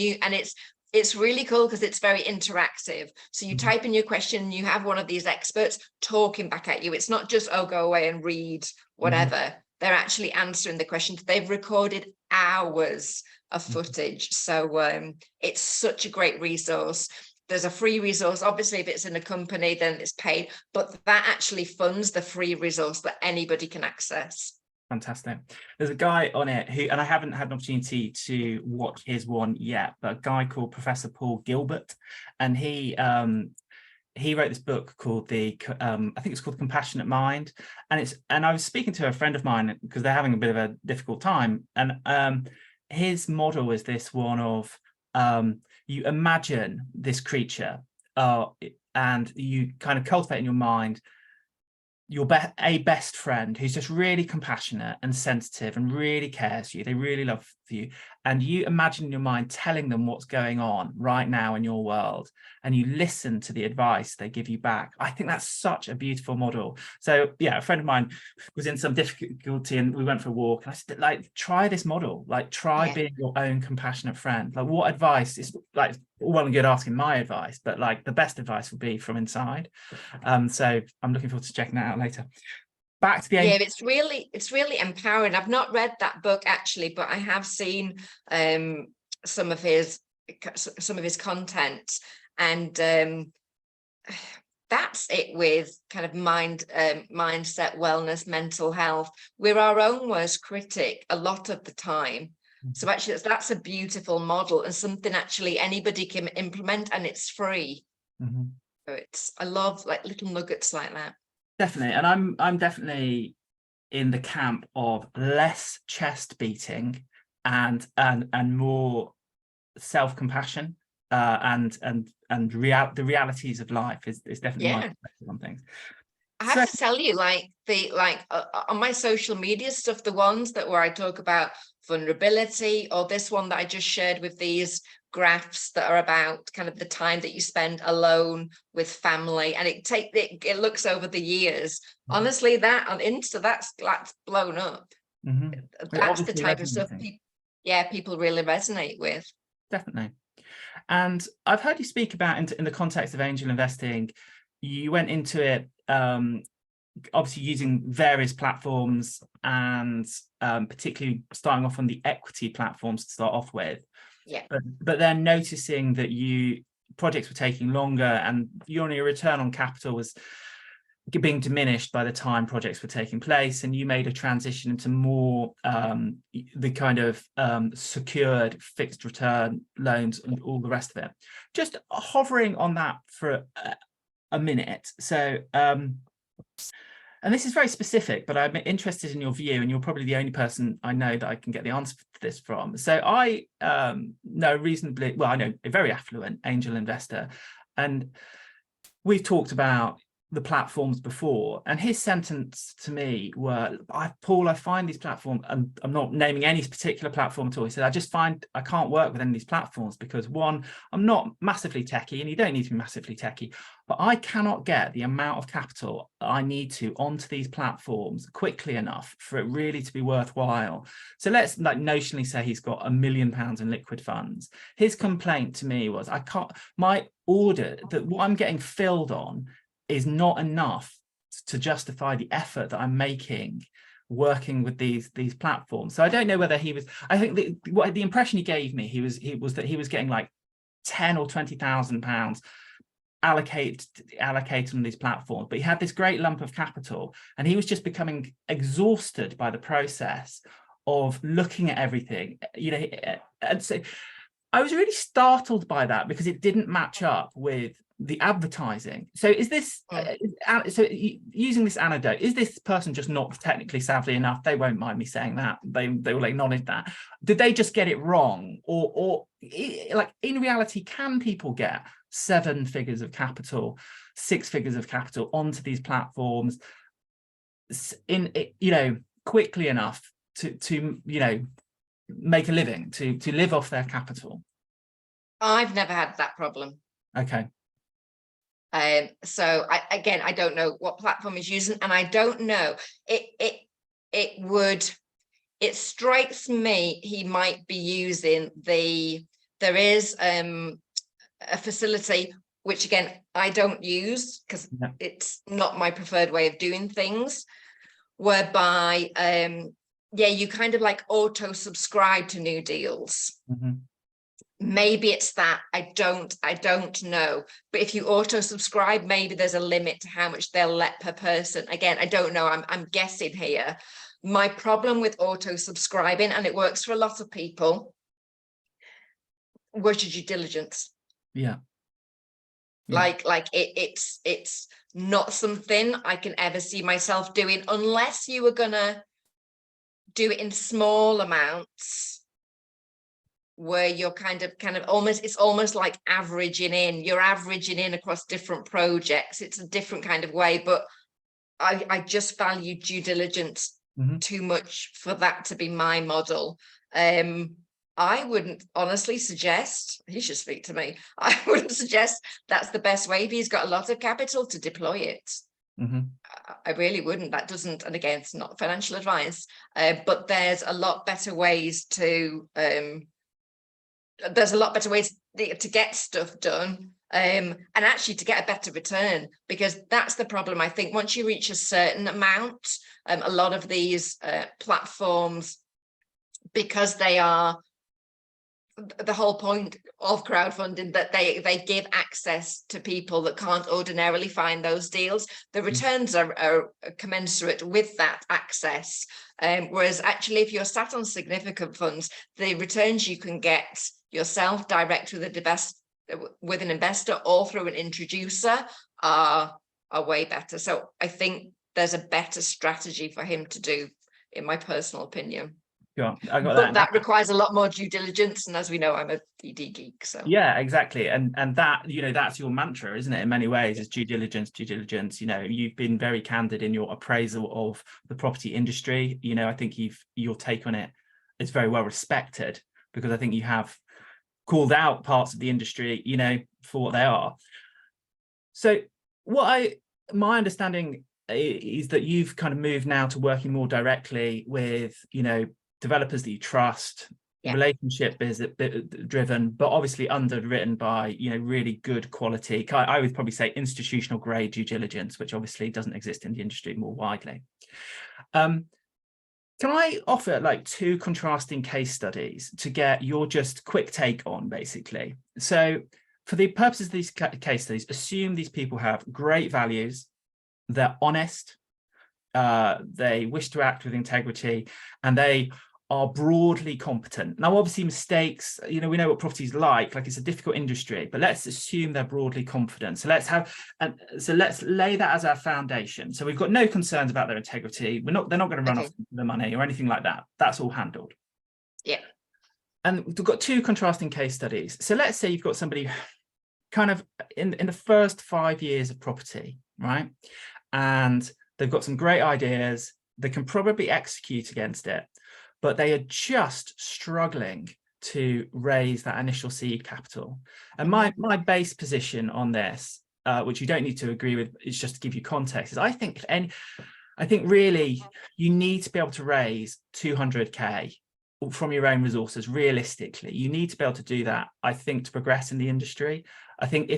it's really cool because it's very interactive. So you type in your question and you have one of these experts talking back at you. It's not just, oh, go away and read whatever. They're actually answering the questions. They've recorded hours of footage. So it's such a great resource. There's a free resource. Obviously, if it's in a company, then it's paid, but that actually funds the free resource that anybody can access.
Fantastic. There's a guy on it who, and I haven't had an opportunity to watch his one yet, but a guy called Professor Paul Gilbert, and he wrote this book called I think it's called Compassionate Mind, and I was speaking to a friend of mine because they're having a bit of a difficult time, and his model is this one of you imagine this creature and you kind of cultivate in your mind a best friend who's just really compassionate and sensitive and really cares for you. They really love you, and you imagine in your mind telling them what's going on right now in your world, and you listen to the advice they give you back. I think that's such a beautiful model. So yeah, a friend of mine was in some difficulty and we went for a walk, and I said, like, try this model, like try being your own compassionate friend. Like, what advice is, like, well and good asking my advice, but like the best advice would be from inside. So I'm looking forward to checking that out later. Back to the
it's really empowering. I've not read that book actually, but I have seen some of his content, and that's it with kind of mindset, wellness, mental health. We're our own worst critic a lot of the time. So actually that's a beautiful model, and something actually anybody can implement, and it's free. So I love like little nuggets like that.
Definitely. And I'm definitely in the camp of less chest beating and more self-compassion, and the realities of life is definitely my perspective on things.
I have to tell you, like on my social media stuff, the ones where I talk about vulnerability, or this one that I just shared with these graphs that are about kind of the time that you spend alone with family, and it looks over the years. Honestly, that on Insta, that's blown up. That's the type of stuff people really resonate with.
Definitely. And I've heard you speak about in the context of angel investing, you went into it obviously using various platforms, and particularly starting off on the equity platforms to start off with. But then noticing that projects were taking longer, and your return on capital was being diminished by the time projects were taking place, and you made a transition into more the kind of secured fixed return loans and all the rest of it. Just hovering on that for a minute. So and this is very specific, but I'm interested in your view, and you're probably the only person I know that I can get the answer to this from. So I know reasonably well, I know a very affluent angel investor, and we've talked about the platforms before, and his sentence to me were, Paul, I find these platforms, and I'm not naming any particular platform at all, he said, I just find I can't work with any of these platforms because, one, I'm not massively techie, and you don't need to be massively techie, but I cannot get the amount of capital I need to onto these platforms quickly enough for it really to be worthwhile. So let's like notionally say he's got £1 million in liquid funds. His complaint to me was, my order, that what I'm getting filled on is not enough to justify the effort that I'm making working with these platforms. So I don't know whether I think the impression he gave me, he was that he was getting like 10 or 20,000 pounds allocated on these platforms, but he had this great lump of capital, and he was just becoming exhausted by the process of looking at everything, and so I was really startled by that, because it didn't match up with the advertising. So is this so using this anecdote, is this person just not technically savvy enough? They won't mind me saying that, they will acknowledge that. Did they just get it wrong, or like in reality, can people get 7 figures of capital, 6 figures of capital onto these platforms in quickly enough to make a living, to live off their capital?
I've never had that problem.
Okay.
So I don't know what platform he's using, and I don't know. It strikes me he might be using there is a facility, which again I don't use because it's not my preferred way of doing things, whereby you kind of like auto subscribe to new deals. Maybe it's that, I don't know, but if you auto subscribe, maybe there's a limit to how much they'll let per person. Again, I don't know, I'm guessing here. My problem with auto subscribing, and it works for a lot of people, where's your due diligence? Like it's not something I can ever see myself doing, unless you were gonna do it in small amounts, where you're kind of almost, it's almost like you're averaging in across different projects. It's a different kind of way, but I just value due diligence too much for that to be my model. I wouldn't honestly suggest, he should speak to me, I wouldn't suggest that's the best way if he's got a lot of capital to deploy it. I really wouldn't. That doesn't, and again, it's not financial advice, but there's a lot better ways to get stuff done, and actually to get a better return, because that's the problem. I think once you reach a certain amount, a lot of these platforms, because they are the whole point of crowdfunding, that they give access to people that can't ordinarily find those deals. The returns are commensurate with that access. Whereas actually, if you're sat on significant funds, the returns you can get yourself direct with an investor or through an introducer are way better. So I think there's a better strategy for him to do, in my personal opinion.
Sure, I got
but that requires a lot more due diligence, and as we know, I'm a DD geek, so
yeah, exactly. And that, that's your mantra, isn't it, in many ways, is due diligence. You've been very candid in your appraisal of the property industry. I think your take on it is very well respected, because I think you have called out parts of the industry for what they are. So my understanding is that you've kind of moved now to working more directly with developers that you trust, relationship driven, but obviously underwritten by really good quality. I would probably say institutional grade due diligence, which obviously doesn't exist in the industry more widely. Can I offer like 2 contrasting case studies to get your just quick take on, basically? So for the purposes of these case studies, assume these people have great values, they're honest, they wish to act with integrity, and they are broadly competent. Now, obviously mistakes, we know what property is like it's a difficult industry, but let's assume they're broadly confident. So let's lay that as our foundation. So we've got no concerns about their integrity. They're not going to run off the money or anything like that. That's all handled.
Yeah.
And we've got 2 contrasting case studies. So let's say you've got somebody kind of in the first 5 years of property, right? And they've got some great ideas. They can probably execute against it, but they are just struggling to raise that initial seed capital. And my base position on this, which you don't need to agree with, is just to give you context, is I think really you need to be able to raise 200K from your own resources. Realistically, you need to be able to do that, I think, to progress in the industry. I think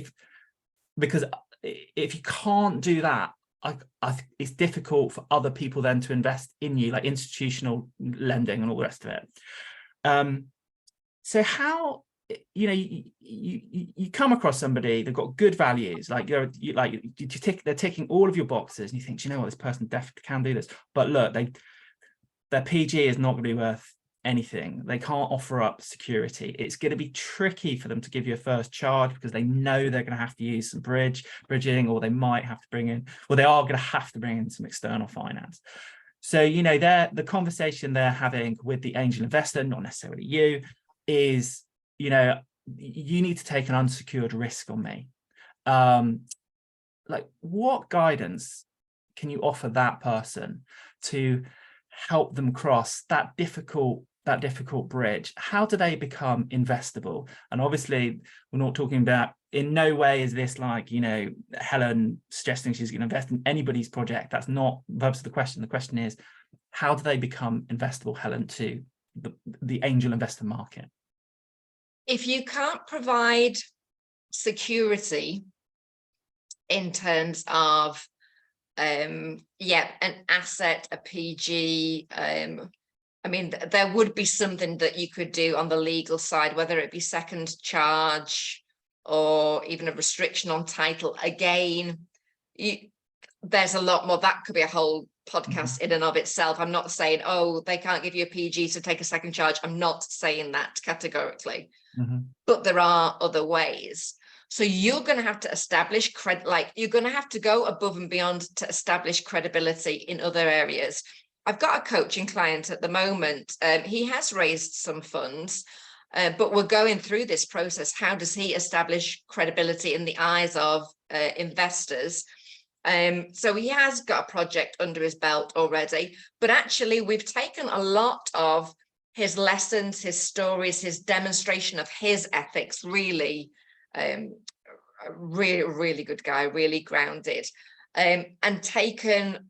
because if you can't do that, it's difficult for other people then to invest in you, like institutional lending and all the rest of it. So how you come across somebody, they've got good values, they're ticking all of your boxes, and you think, this person definitely can do this, but look, their PG is not going to be worth anything. They can't offer up security. It's going to be tricky for them to give you a first charge, because they know they're going to have to use some bridging, or they might have to bring in, or they are going to have to bring in some external finance. So, the conversation they're having with the angel investor, not necessarily you, is, you need to take an unsecured risk on me. What guidance can you offer that person to help them cross that difficult bridge? How do they become investable? And obviously, we're not talking about, in no way is this like, Helen suggesting she's going to invest in anybody's project. That's not the purpose of the question. The question is, how do they become investable, Helen, to the angel investor market?
If you can't provide security in terms of an asset, a PG, there would be something that you could do on the legal side, whether it be second charge or even a restriction on title. Again, there's a lot more. That could be a whole podcast in and of itself. I'm not saying, they can't give you a PG, so take a second charge. I'm not saying that categorically, but there are other ways. So you're going to have to establish you're going to have to go above and beyond to establish credibility in other areas. I've got a coaching client at the moment. He has raised some funds, but we're going through this process. How does he establish credibility in the eyes of investors? So he has got a project under his belt already, but actually we've taken a lot of his lessons, his stories, his demonstration of his ethics, really, a really good guy, really grounded, and taken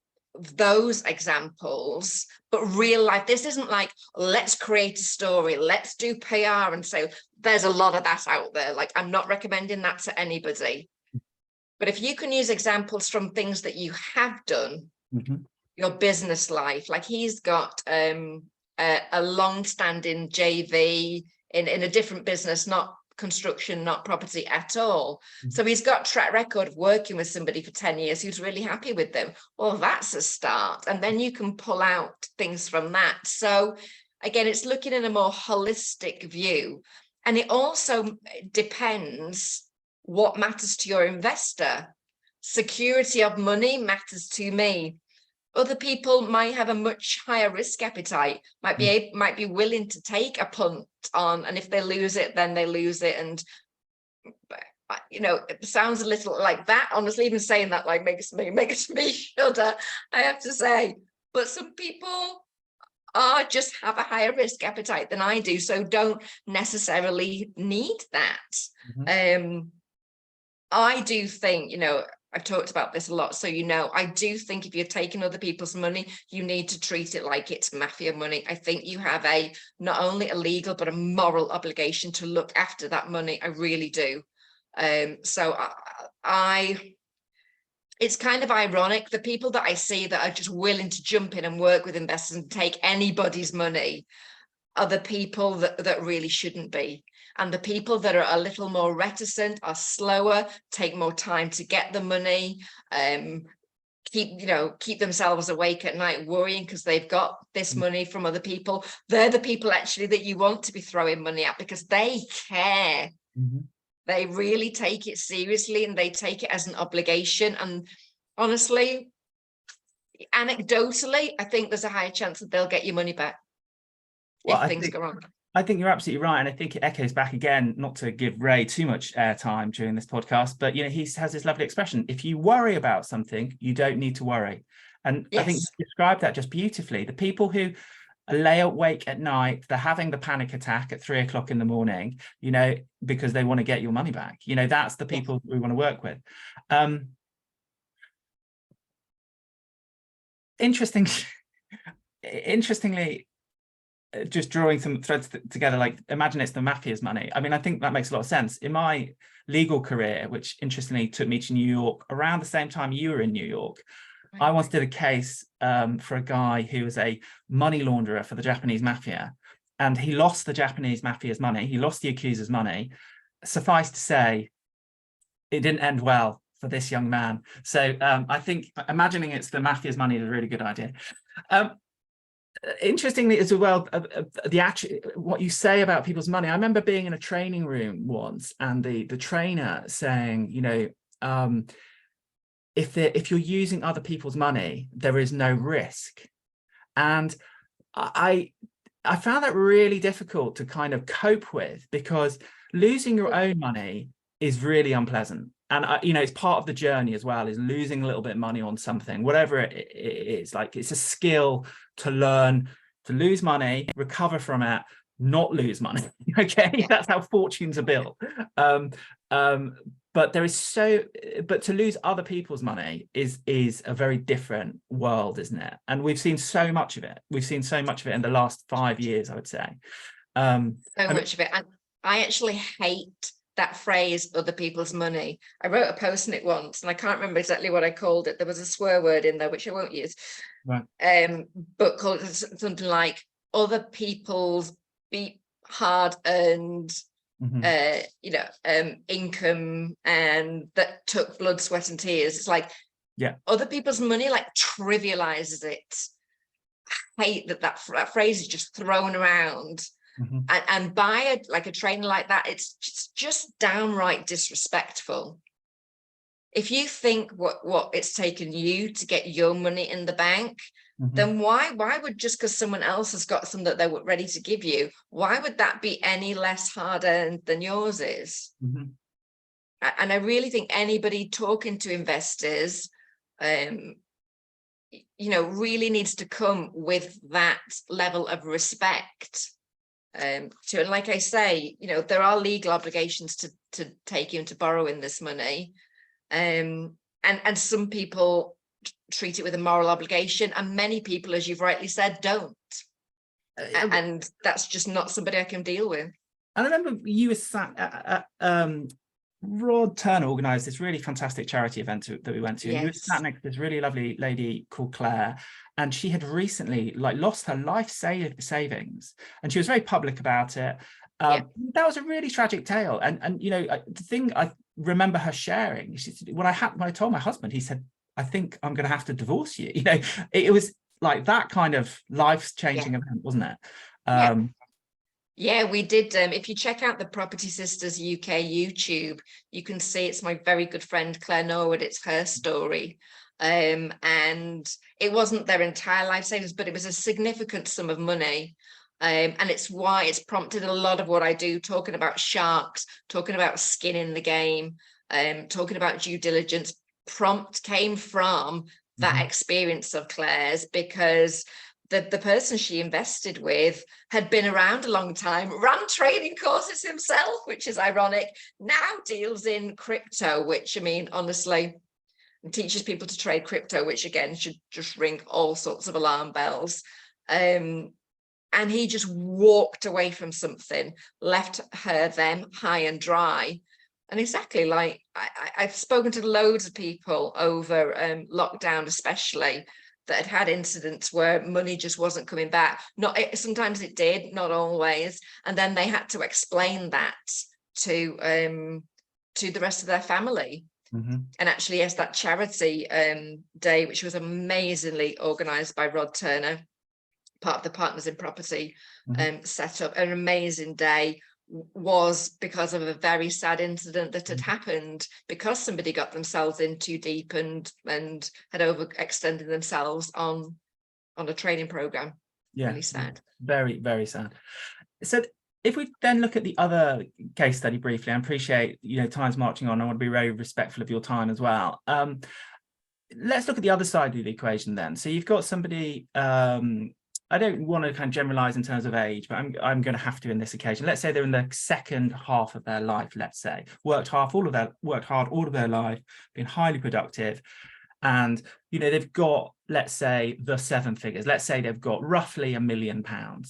those examples, but real life. This isn't like, let's create a story, let's do PR and say, there's a lot of that out there. Like, I'm not recommending that to anybody. But if you can use examples from things that you have done, your business life, like he's got a long-standing JV in a different business, not construction, not property at all. So he's got track record of working with somebody for 10 years who's really happy with them. Well, that's a start. And then you can pull out things from that. So again, it's looking at a more holistic view. And it also depends what matters to your investor. Security of money matters to me. Other people might have a much higher risk appetite, might be willing to take a punt on, and if they lose it, then they lose it. And you know, it sounds a little like that. Honestly, even saying that like makes me shudder, I have to say. But some people just have a higher risk appetite than I do, so don't necessarily need that. I do think, you know, I've talked about this a lot, so you know, I do think if you're taking other people's money, you need to treat it like it's mafia money. I think you have not only a legal but a moral obligation to look after that money. I really do. So it's kind of ironic, the people that I see that are just willing to jump in and work with investors and take anybody's money are the people that really shouldn't be. And the people that are a little more reticent, are slower, take more time to get the money, keep themselves awake at night worrying because they've got this money from other people. They're the people actually that you want to be throwing money at, because they care. They really take it seriously and they take it as an obligation. And honestly, anecdotally, I think there's a higher chance that they'll get your money back if things go wrong.
I think you're absolutely right. And I think it echoes back again, not to give Ray too much airtime during this podcast, but, you know, he has this lovely expression: if you worry about something, you don't need to worry. And yes. I think you described that just beautifully. The people who lay awake at night, they're having the panic attack at 3 o'clock in the morning, you know, because they want to get your money back. You know, that's the people we want to work with. Interestingly, just drawing some threads together, like imagine it's the mafia's money. I mean, I think that makes a lot of sense. In my legal career, which interestingly took me to New York around the same time you were in New York, I once did a case for a guy who was a money launderer for the Japanese mafia, and he lost the Japanese mafia's money. He lost the accuser's money. Suffice to say, it didn't end well for this young man. So I think imagining it's the mafia's money is a really good idea. Interestingly as well, what you say about people's money. I remember being in a training room once, and the trainer saying, you know, if you're using other people's money, there is no risk. And I found that really difficult to kind of cope with, because losing your own money is really unpleasant. And you know, it's part of the journey as well, is losing a little bit of money on something, whatever it is. Like, it's a skill to learn to lose money, recover from it, not lose money. Okay, that's how fortunes are built. But to lose other people's money is a very different world, isn't it? And we've seen so much of it. We've seen so much of it in the last 5 years, I would say.
Much of it. And I actually hate that phrase, other people's money. I wrote a post on it once, and I can't remember exactly what I called it. There was a swear word in there, which I won't use. Right. But called it something like other people's hard-earned income, and that took blood, sweat and tears. It's like, other people's money, like, trivializes it. I hate that phrase is just thrown around. And by a trainer like that, it's just downright disrespectful. If you think what it's taken you to get your money in the bank, then why would, just because someone else has got some that they're ready to give you, why would that be any less hard-earned than yours is? And I really think anybody talking to investors you know, really needs to come with that level of respect. And like I say, you know, there are legal obligations to take you into borrowing this money. And some people treat it with a moral obligation, and many people, as you've rightly said, don't. And that's just not somebody I can deal with.
I remember you were sat Rod Turner organised this really fantastic charity event that we went to.
Yes.
And you were sat next to this really lovely lady called Claire, and she had recently lost her life savings, and she was very public about it. That was a really tragic tale. And you know, the thing I remember her sharing, she said, when I told my husband, he said, I think I'm going to have to divorce you. You know, it was like that kind of life-changing event, wasn't it?
Yeah, we did. If you check out the Property Sisters UK YouTube, you can see it's my very good friend Claire Norwood. It's her story. And it wasn't their entire life savings, but it was a significant sum of money. And it's why it's prompted a lot of what I do, talking about sharks, talking about skin in the game, talking about due diligence. Prompt came from that experience of Claire's, because the person she invested with had been around a long time, ran training courses himself, which is ironic, now deals in crypto, which, I mean, honestly, teaches people to trade crypto, which again should just ring all sorts of alarm bells. And he just walked away from something, left them high and dry. And exactly, like I've spoken to loads of people over lockdown, especially, that had incidents where money just wasn't coming back. Sometimes it did, not always. And then they had to explain that to the rest of their family. And actually, yes, that charity day, which was amazingly organised by Rod Turner, part of the Partners in Property, set up an amazing day, was because of a very sad incident that had happened, because somebody got themselves in too deep and had overextended themselves on a training program.
Yeah,
really sad.
Very, very sad. So if we then look at the other case study briefly, I appreciate, you know, time's marching on. I want to be very respectful of your time as well. Let's look at the other side of the equation then. So you've got somebody, I don't want to kind of generalize in terms of age, but I'm going to have to in this occasion. Let's say they're in the second half of their life, let's say, worked hard all of their life, been highly productive. And, you know, they've got, let's say, the seven figures. Let's say they've got roughly £1 million.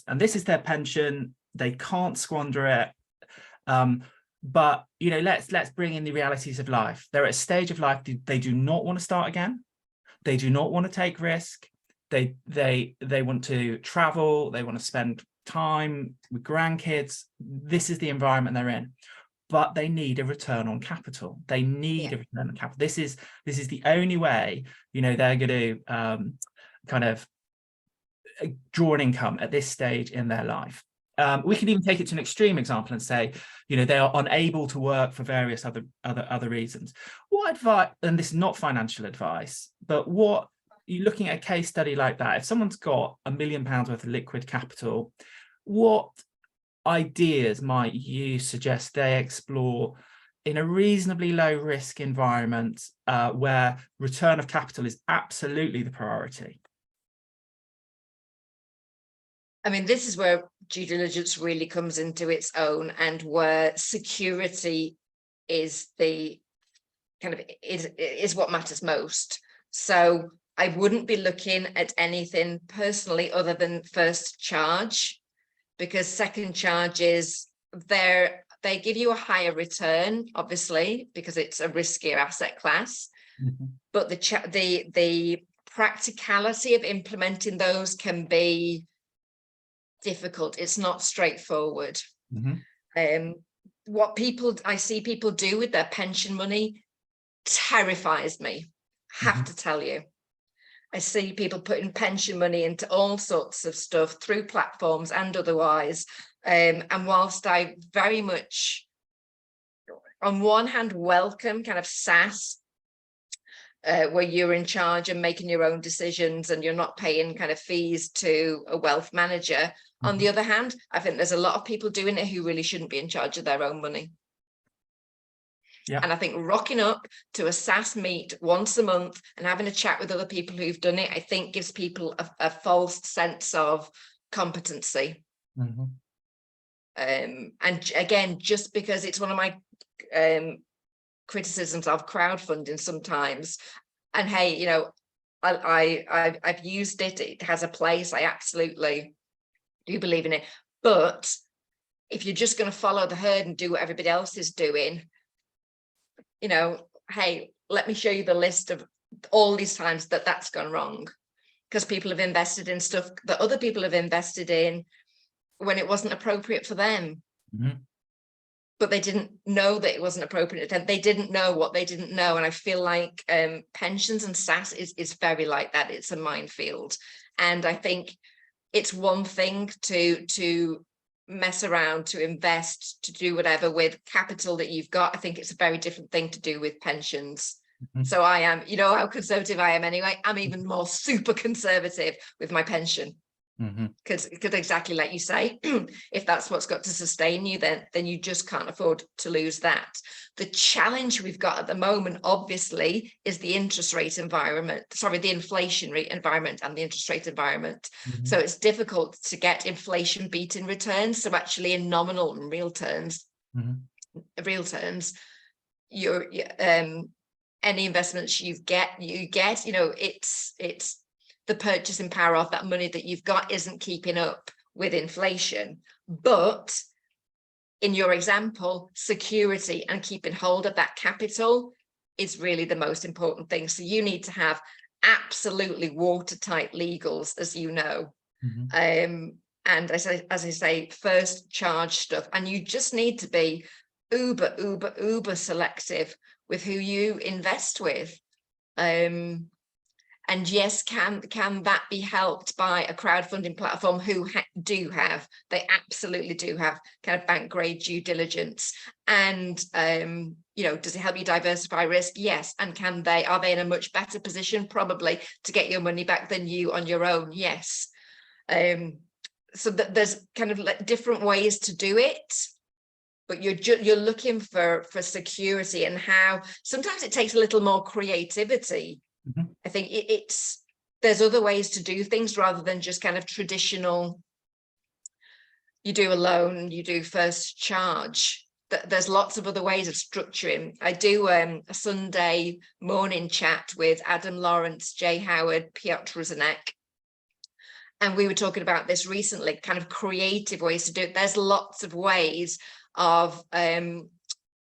And this is their pension. They can't squander it. But, you know, let's bring in the realities of life. They're at a stage of life they do not want to start again. They do not want to take risk. They want to travel. They want to spend time with grandkids. This is the environment they're in, but they need a return on capital. They need a return on capital. This is the only way, you know, they're going to kind of draw an income at this stage in their life. We can even take it to an extreme example and say, you know, they are unable to work for various other reasons. What advice, and this is not financial advice, but what you're looking at a case study like that, if someone's got £1 million worth of liquid capital, what ideas might you suggest they explore in a reasonably low risk environment where return of capital is absolutely the priority?
I mean, this is where due diligence really comes into its own, and where security is the kind of is what matters most. So I wouldn't be looking at anything personally other than first charge, because second charges, they give you a higher return, obviously, because it's a riskier asset class. But the practicality of implementing those can be difficult. It's not straightforward. What I see people do with their pension money terrifies me. Have to tell you. I see people putting pension money into all sorts of stuff through platforms and otherwise. And whilst I very much, on one hand, welcome kind of SaaS, where you're in charge and making your own decisions and you're not paying kind of fees to a wealth manager. On the other hand, I think there's a lot of people doing it who really shouldn't be in charge of their own money.
Yeah.
And I think rocking up to a SaaS meet once a month and having a chat with other people who've done it, I think gives people a false sense of competency.
Mm-hmm.
And again, just because it's one of my criticisms of crowdfunding sometimes, and hey, you know, I've used it, it has a place, I absolutely do believe in it, but if you're just going to follow the herd and do what everybody else is doing, you know, hey, let me show you the list of all these times that that's gone wrong, because people have invested in stuff that other people have invested in when it wasn't appropriate for them.
Mm-hmm.
But they didn't know that it wasn't appropriate. They didn't know what they didn't know. And I feel like pensions and SaaS is very like that. It's a minefield. And I think it's one thing to mess around, to invest, to do whatever with capital that you've got. I think it's a very different thing to do with pensions. Mm-hmm. So I am, you know how conservative I am anyway. I'm even more super conservative with my pension. Because exactly like you say, if that's what's got to sustain you, then you just can't afford to lose that. The challenge we've got at the moment, obviously, is the interest rate environment, sorry, the inflation rate environment and the interest rate environment. So it's difficult to get inflation beating returns. So actually in nominal and real terms, your any investments you get, you know, it's the purchasing power of that money that you've got isn't keeping up with inflation. But in your example, security and keeping hold of that capital is really the most important thing. So you need to have absolutely watertight legals, as you know. And as I say, first charge stuff. And you just need to be uber selective with who you invest with. And yes, can that be helped by a crowdfunding platform who they absolutely do have kind of bank grade due diligence? And, you know, does it help you diversify risk? Yes. And are they in a much better position probably to get your money back than you on your own? Yes. So there's kind of like different ways to do it. But you're looking for security, and how sometimes it takes a little more creativity. I think there's other ways to do things rather than just kind of traditional, you do a loan, you do first charge. There's lots of other ways of structuring. I do a Sunday morning chat with Adam Lawrence, Jay Howard, Piotr Ruzanek. And we were talking about this recently, kind of creative ways to do it. There's lots of ways of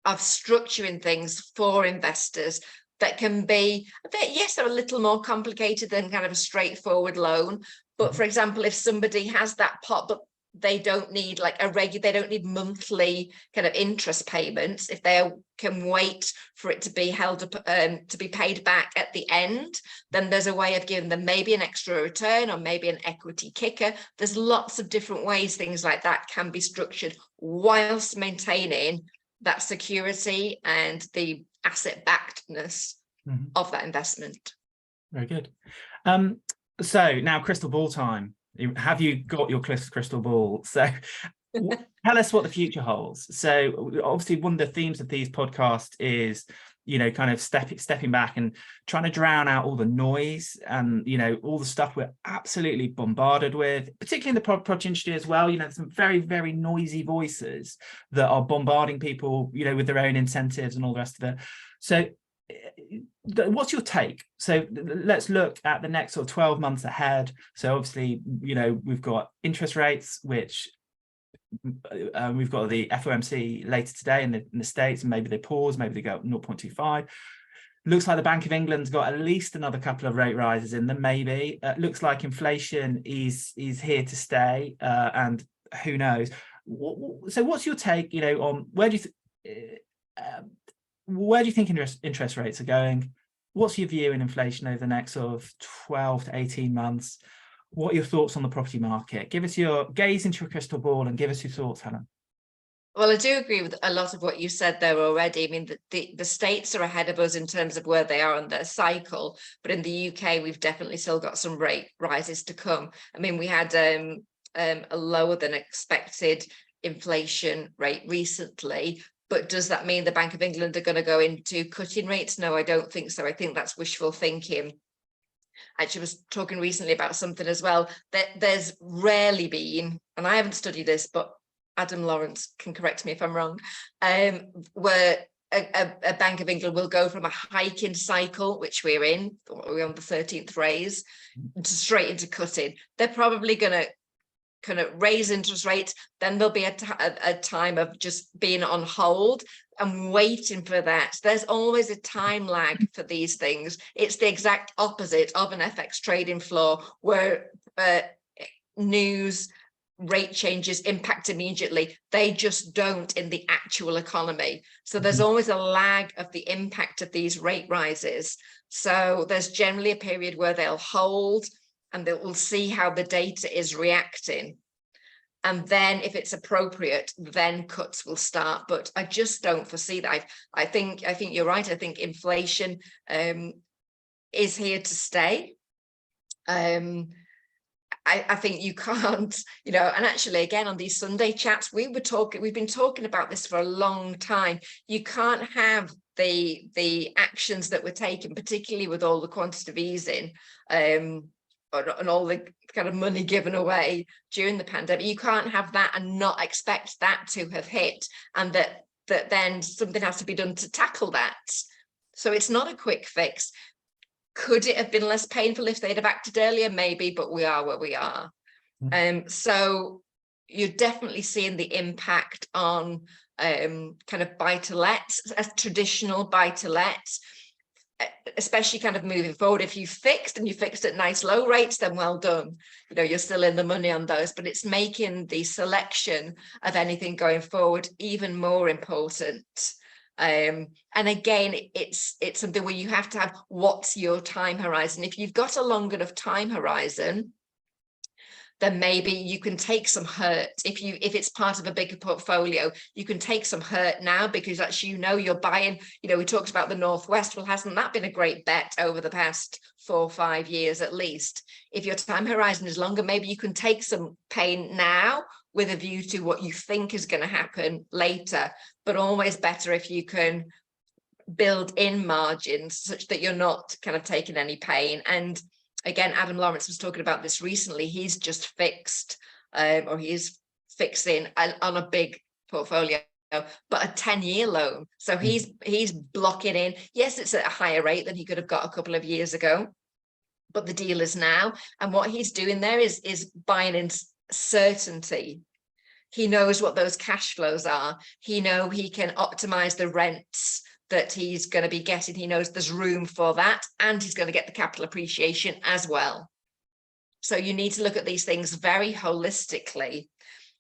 structuring things for investors that can be a bit, yes, they're a little more complicated than kind of a straightforward loan. But for example, if somebody has that pot, but they don't need like they don't need monthly kind of interest payments, if they can wait for it to be held up, to be paid back at the end, then there's a way of giving them maybe an extra return or maybe an equity kicker. There's lots of different ways things like that can be structured whilst maintaining that security and the asset backedness of that investment.
Very good. So now crystal ball time. Have you got your crystal ball? So tell us what the future holds. So obviously one of the themes of these podcasts is, you know, kind of stepping back and trying to drown out all the noise and, you know, all the stuff we're absolutely bombarded with, particularly in the property industry as well. You know, there's some very, very noisy voices that are bombarding people, you know, with their own incentives and all the rest of it. So what's your take? So let's look at the next sort of 12 months ahead. So obviously, you know, we've got interest rates, which we've got the FOMC later today in the States, and maybe they pause, maybe they go 0.25. Looks like the Bank of England's got at least another couple of rate rises in them, maybe. Looks like inflation is here to stay, and who knows. So what's your take, you know, on where do you think interest rates are going? What's your view in inflation over the next sort of 12 to 18 months? What are your thoughts on the property market? Give us your gaze into your crystal ball and give us your thoughts, Helen.
Well, I do agree with a lot of what you said there already. I mean, the States are ahead of us in terms of where they are on their cycle, but in the UK, we've definitely still got some rate rises to come. I mean, we had a lower than expected inflation rate recently, But does that mean the Bank of England are going to go into cutting rates? No, I don't think so. I think that's wishful thinking. Actually, I was talking recently about something as well, that there's rarely been, and I haven't studied this, but Adam Lawrence can correct me if I'm wrong, where a Bank of England will go from a hiking cycle, which we're on the 13th raise, straight into cutting. They're probably going to kind of raise interest rates, then there'll be a time of just being on hold and waiting for that. There's always a time lag for these things. It's the exact opposite of an FX trading floor, where news, rate changes impact immediately. They just don't in the actual economy. So there's always a lag of the impact of these rate rises. So there's generally a period where they'll hold and they will see how the data is reacting. And then if it's appropriate, then cuts will start. But I just don't foresee that. I think you're right. I think inflation is here to stay. I think you can't, and actually, again, on these Sunday chats, we've been talking about this for a long time. You can't have the actions that were taken, particularly with all the quantitative easing, and all the kind of money given away during the pandemic. You can't have that and not expect that to have hit, and that then something has to be done to tackle that. So it's not a quick fix. Could it have been less painful if they'd have acted earlier? Maybe, but we are where we are. So you're definitely seeing the impact on kind of buy-to-lets, as traditional buy-to-lets, especially kind of moving forward. If you fixed at nice low rates, then well done. You're still in the money on those, but it's making the selection of anything going forward even more important. And again, it's something where you have to have, what's your time horizon? If you've got a long enough time horizon, then maybe you can take some hurt. If it's part of a bigger portfolio, you can take some hurt now, because actually, you're buying, we talked about the Northwest. Well, hasn't that been a great bet over the past 4 or 5 years at least? If your time horizon is longer, maybe you can take some pain now with a view to what you think is going to happen later, but always better if you can build in margins such that you're not kind of taking any pain. And again, Adam Lawrence was talking about this recently. He's just fixed, or he is fixing on a big portfolio, but a 10-year loan. So he's blocking in. Yes, it's at a higher rate than he could have got a couple of years ago, but the deal is now. And what he's doing there is buying in certainty. He knows what those cash flows are. He can optimize the rents that he's going to be getting. He knows there's room for that, and he's going to get the capital appreciation as well. So you need to look at these things very holistically.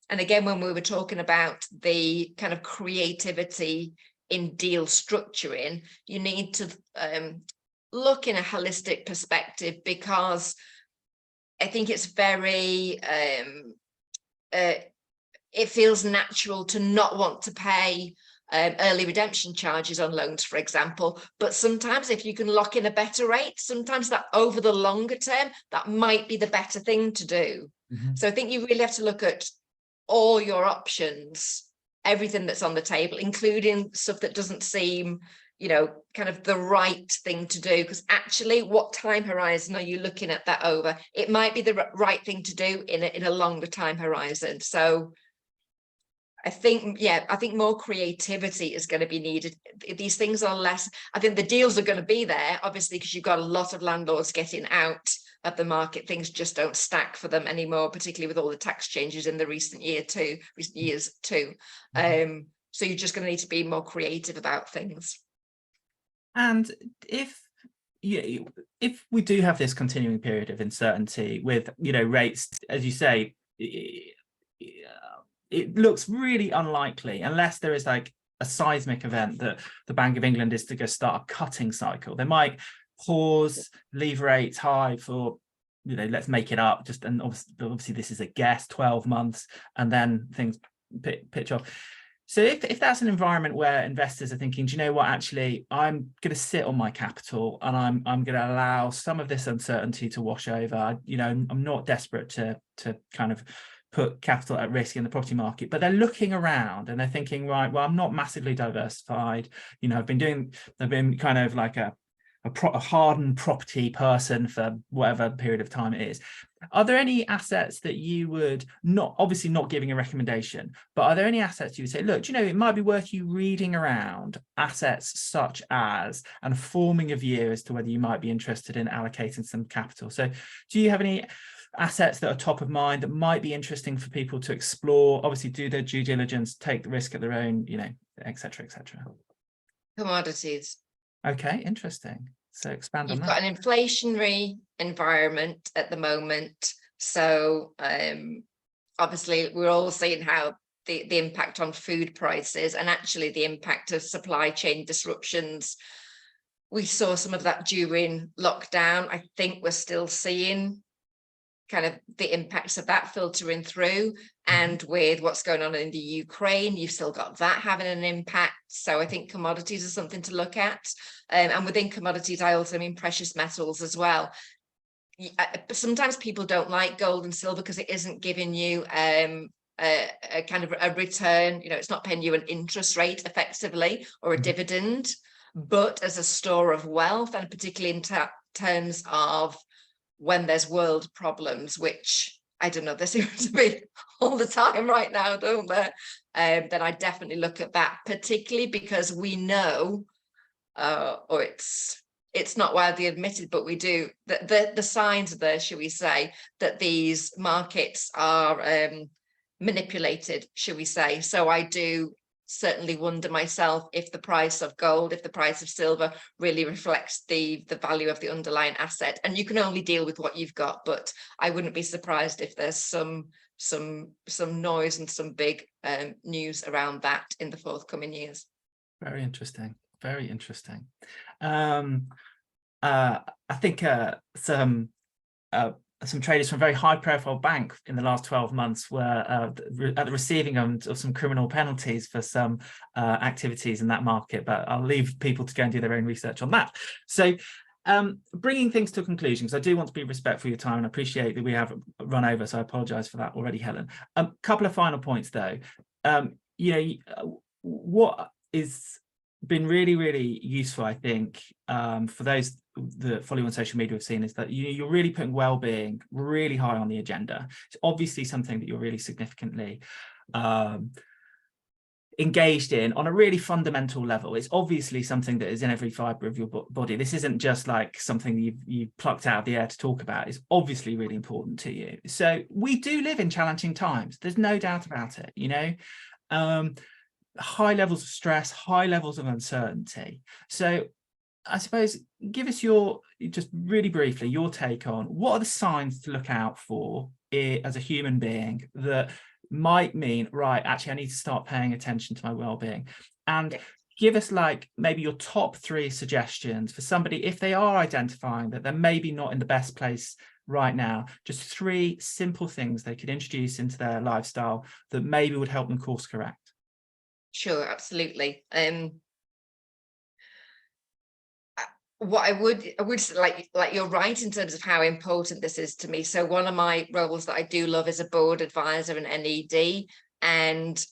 And again, when we were talking about the kind of creativity in deal structuring, you need to look in a holistic perspective, because I think it's very it feels natural to not want to pay early redemption charges on loans, for example. But sometimes if you can lock in a better rate, sometimes that over the longer term, that might be the better thing to do. So I think you really have to look at all your options, everything that's on the table, including stuff that doesn't seem, kind of the right thing to do, because actually, what time horizon are you looking at that over? It might be the right thing to do in a longer time horizon. So I think more creativity is going to be needed. These things are less, I think the deals are going to be there, obviously, because you've got a lot of landlords getting out of the market. Things just don't stack for them anymore, particularly with all the tax changes in the recent years too. So you're just going to need to be more creative about things.
And if we do have this continuing period of uncertainty with, rates, as you say, it looks really unlikely, unless there is like a seismic event that the Bank of England is to go start a cutting cycle. They might pause, leave rates high for, let's make it up, and obviously this is a guess, 12 months, and then things pitch off. So if that's an environment where investors are thinking, do you know what, actually, I'm going to sit on my capital and I'm going to allow some of this uncertainty to wash over. I'm not desperate to kind of put capital at risk in the property market, but they're looking around and they're thinking, right, well, I'm not massively diversified. You know, I've been kind of like a hardened property person for whatever period of time it is. Are there any assets that you would not, obviously not giving a recommendation, but are there any assets you would say, look, you know, it might be worth you reading around assets such as, and forming a view as to whether you might be interested in allocating some capital? So do you have any assets that are top of mind that might be interesting for people to explore? Obviously do their due diligence, take the risk at their own, you know, et cetera, et cetera.
Commodities.
Okay, interesting. So expand on
You've
that.
got an inflationary environment at the moment. So obviously we're all seeing how the impact on food prices and actually the impact of supply chain disruptions. We saw some of that during lockdown. I think we're still seeing kind of the impacts of that filtering through, and with what's going on in the Ukraine, you've still got that having an impact. So I think commodities are something to look at, and within commodities I also mean precious metals as well. Sometimes people don't like gold and silver because it isn't giving you a kind of a return, you know, it's not paying you an interest rate effectively or a dividend, but as a store of wealth, and particularly in terms of when there's world problems, which I don't know, there seems to be all the time right now, don't there? Then I definitely look at that, particularly because we know, or it's not widely admitted, but we do, that the signs are there, shall we say, that these markets are manipulated, shall we say. So I do certainly wonder myself if the price of gold, if the price of silver really reflects the value of the underlying asset. And you can only deal with what you've got, but I wouldn't be surprised if there's some noise and some big news around that in the forthcoming years.
Very interesting. Very interesting. I think some traders from a very high profile bank in the last 12 months were at the receiving end of some criminal penalties for some activities in that market, but I'll leave people to go and do their own research on that. So bringing things to a conclusion, because I do want to be respectful of your time and appreciate that we have run over, so I apologize for that already, Helen. Couple of final points though. You know, what is been really, really useful, I think, for those that follow you on social media have seen, is that you're really putting well-being really high on the agenda. It's obviously something that you're really significantly engaged in on a really fundamental level. It's obviously something that is in every fiber of your body. This isn't just like something you've plucked out of the air to talk about. It's obviously really important to you. So we do live in challenging times. There's no doubt about it, you know. High levels of stress, high levels of uncertainty. So I suppose give us just really briefly, your take on what are the signs to look out for as a human being that might mean, right, actually I need to start paying attention to my well-being. And give us like maybe your top 3 suggestions for somebody if they are identifying that they're maybe not in the best place right now, just 3 simple things they could introduce into their lifestyle that maybe would help them course correct.
Sure, absolutely. What I would like you're right in terms of how important this is to me. So one of my roles that I do love is a board advisor and NED, and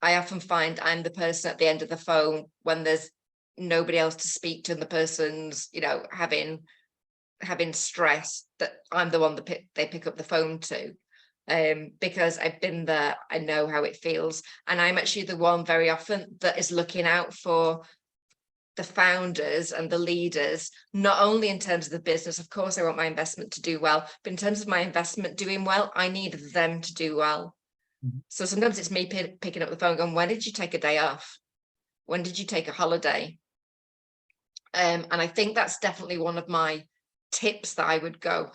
I often find I'm the person at the end of the phone when there's nobody else to speak to and the person's, you know, having stress, that I'm the one that they pick up the phone to. Because I've been there, I know how it feels, and I'm actually the one very often that is looking out for the founders and the leaders, not only in terms of the business, of course I want my investment to do well, but in terms of my investment doing well, I need them to do well. So sometimes it's me picking up the phone going, when did you take a day off? When did you take a holiday? And I think that's definitely one of my tips that I would go,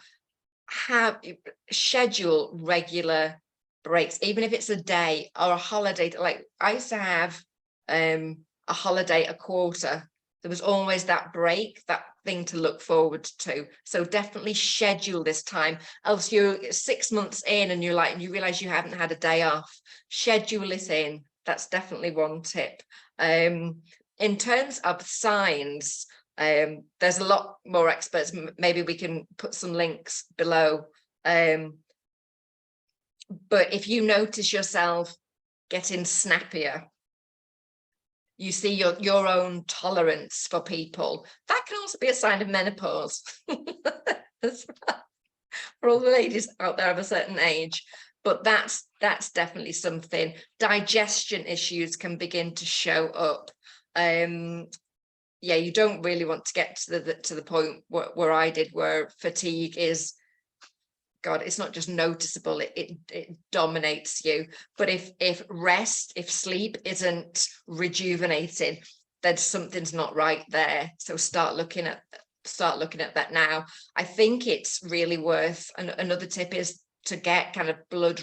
schedule regular breaks, even if it's a day or a holiday. Like I used to have a holiday a quarter. There was always that break, that thing to look forward to. So definitely schedule this time, else you're 6 months in and you realize you haven't had a day off. Schedule it in. That's definitely one tip. In terms of signs, there's a lot more experts. Maybe we can put some links below. But if you notice yourself getting snappier, you see your own tolerance for people, that can also be a sign of menopause. For all the ladies out there of a certain age. But that's definitely something. Digestion issues can begin to show up. Yeah, you don't really want to get to the point where I did, where fatigue is, God, it's not just noticeable, it dominates you. But if rest, if sleep isn't rejuvenating, then something's not right there. So start looking at that now. I think it's really worth, and another tip is to get kind of blood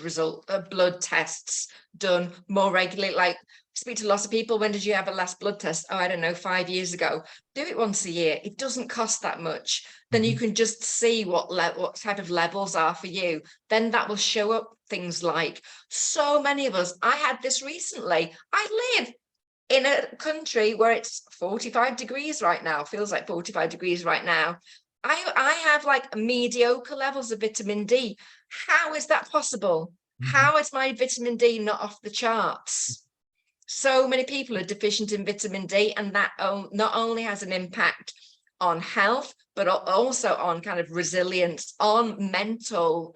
tests done more regularly. Like, speak to lots of people, when did you have a last blood test? Oh, I don't know, 5 years ago. Do it once a year. It doesn't cost that much. Then you can just see what type of levels are for you. Then that will show up things like, so many of us, I had this recently, I live in a country where it's 45 degrees right now, feels like 45 degrees right now. I have like mediocre levels of vitamin D. How is that possible? How is my vitamin D not off the charts? So many people are deficient in vitamin D, and that not only has an impact on health, but also on kind of resilience, on mental,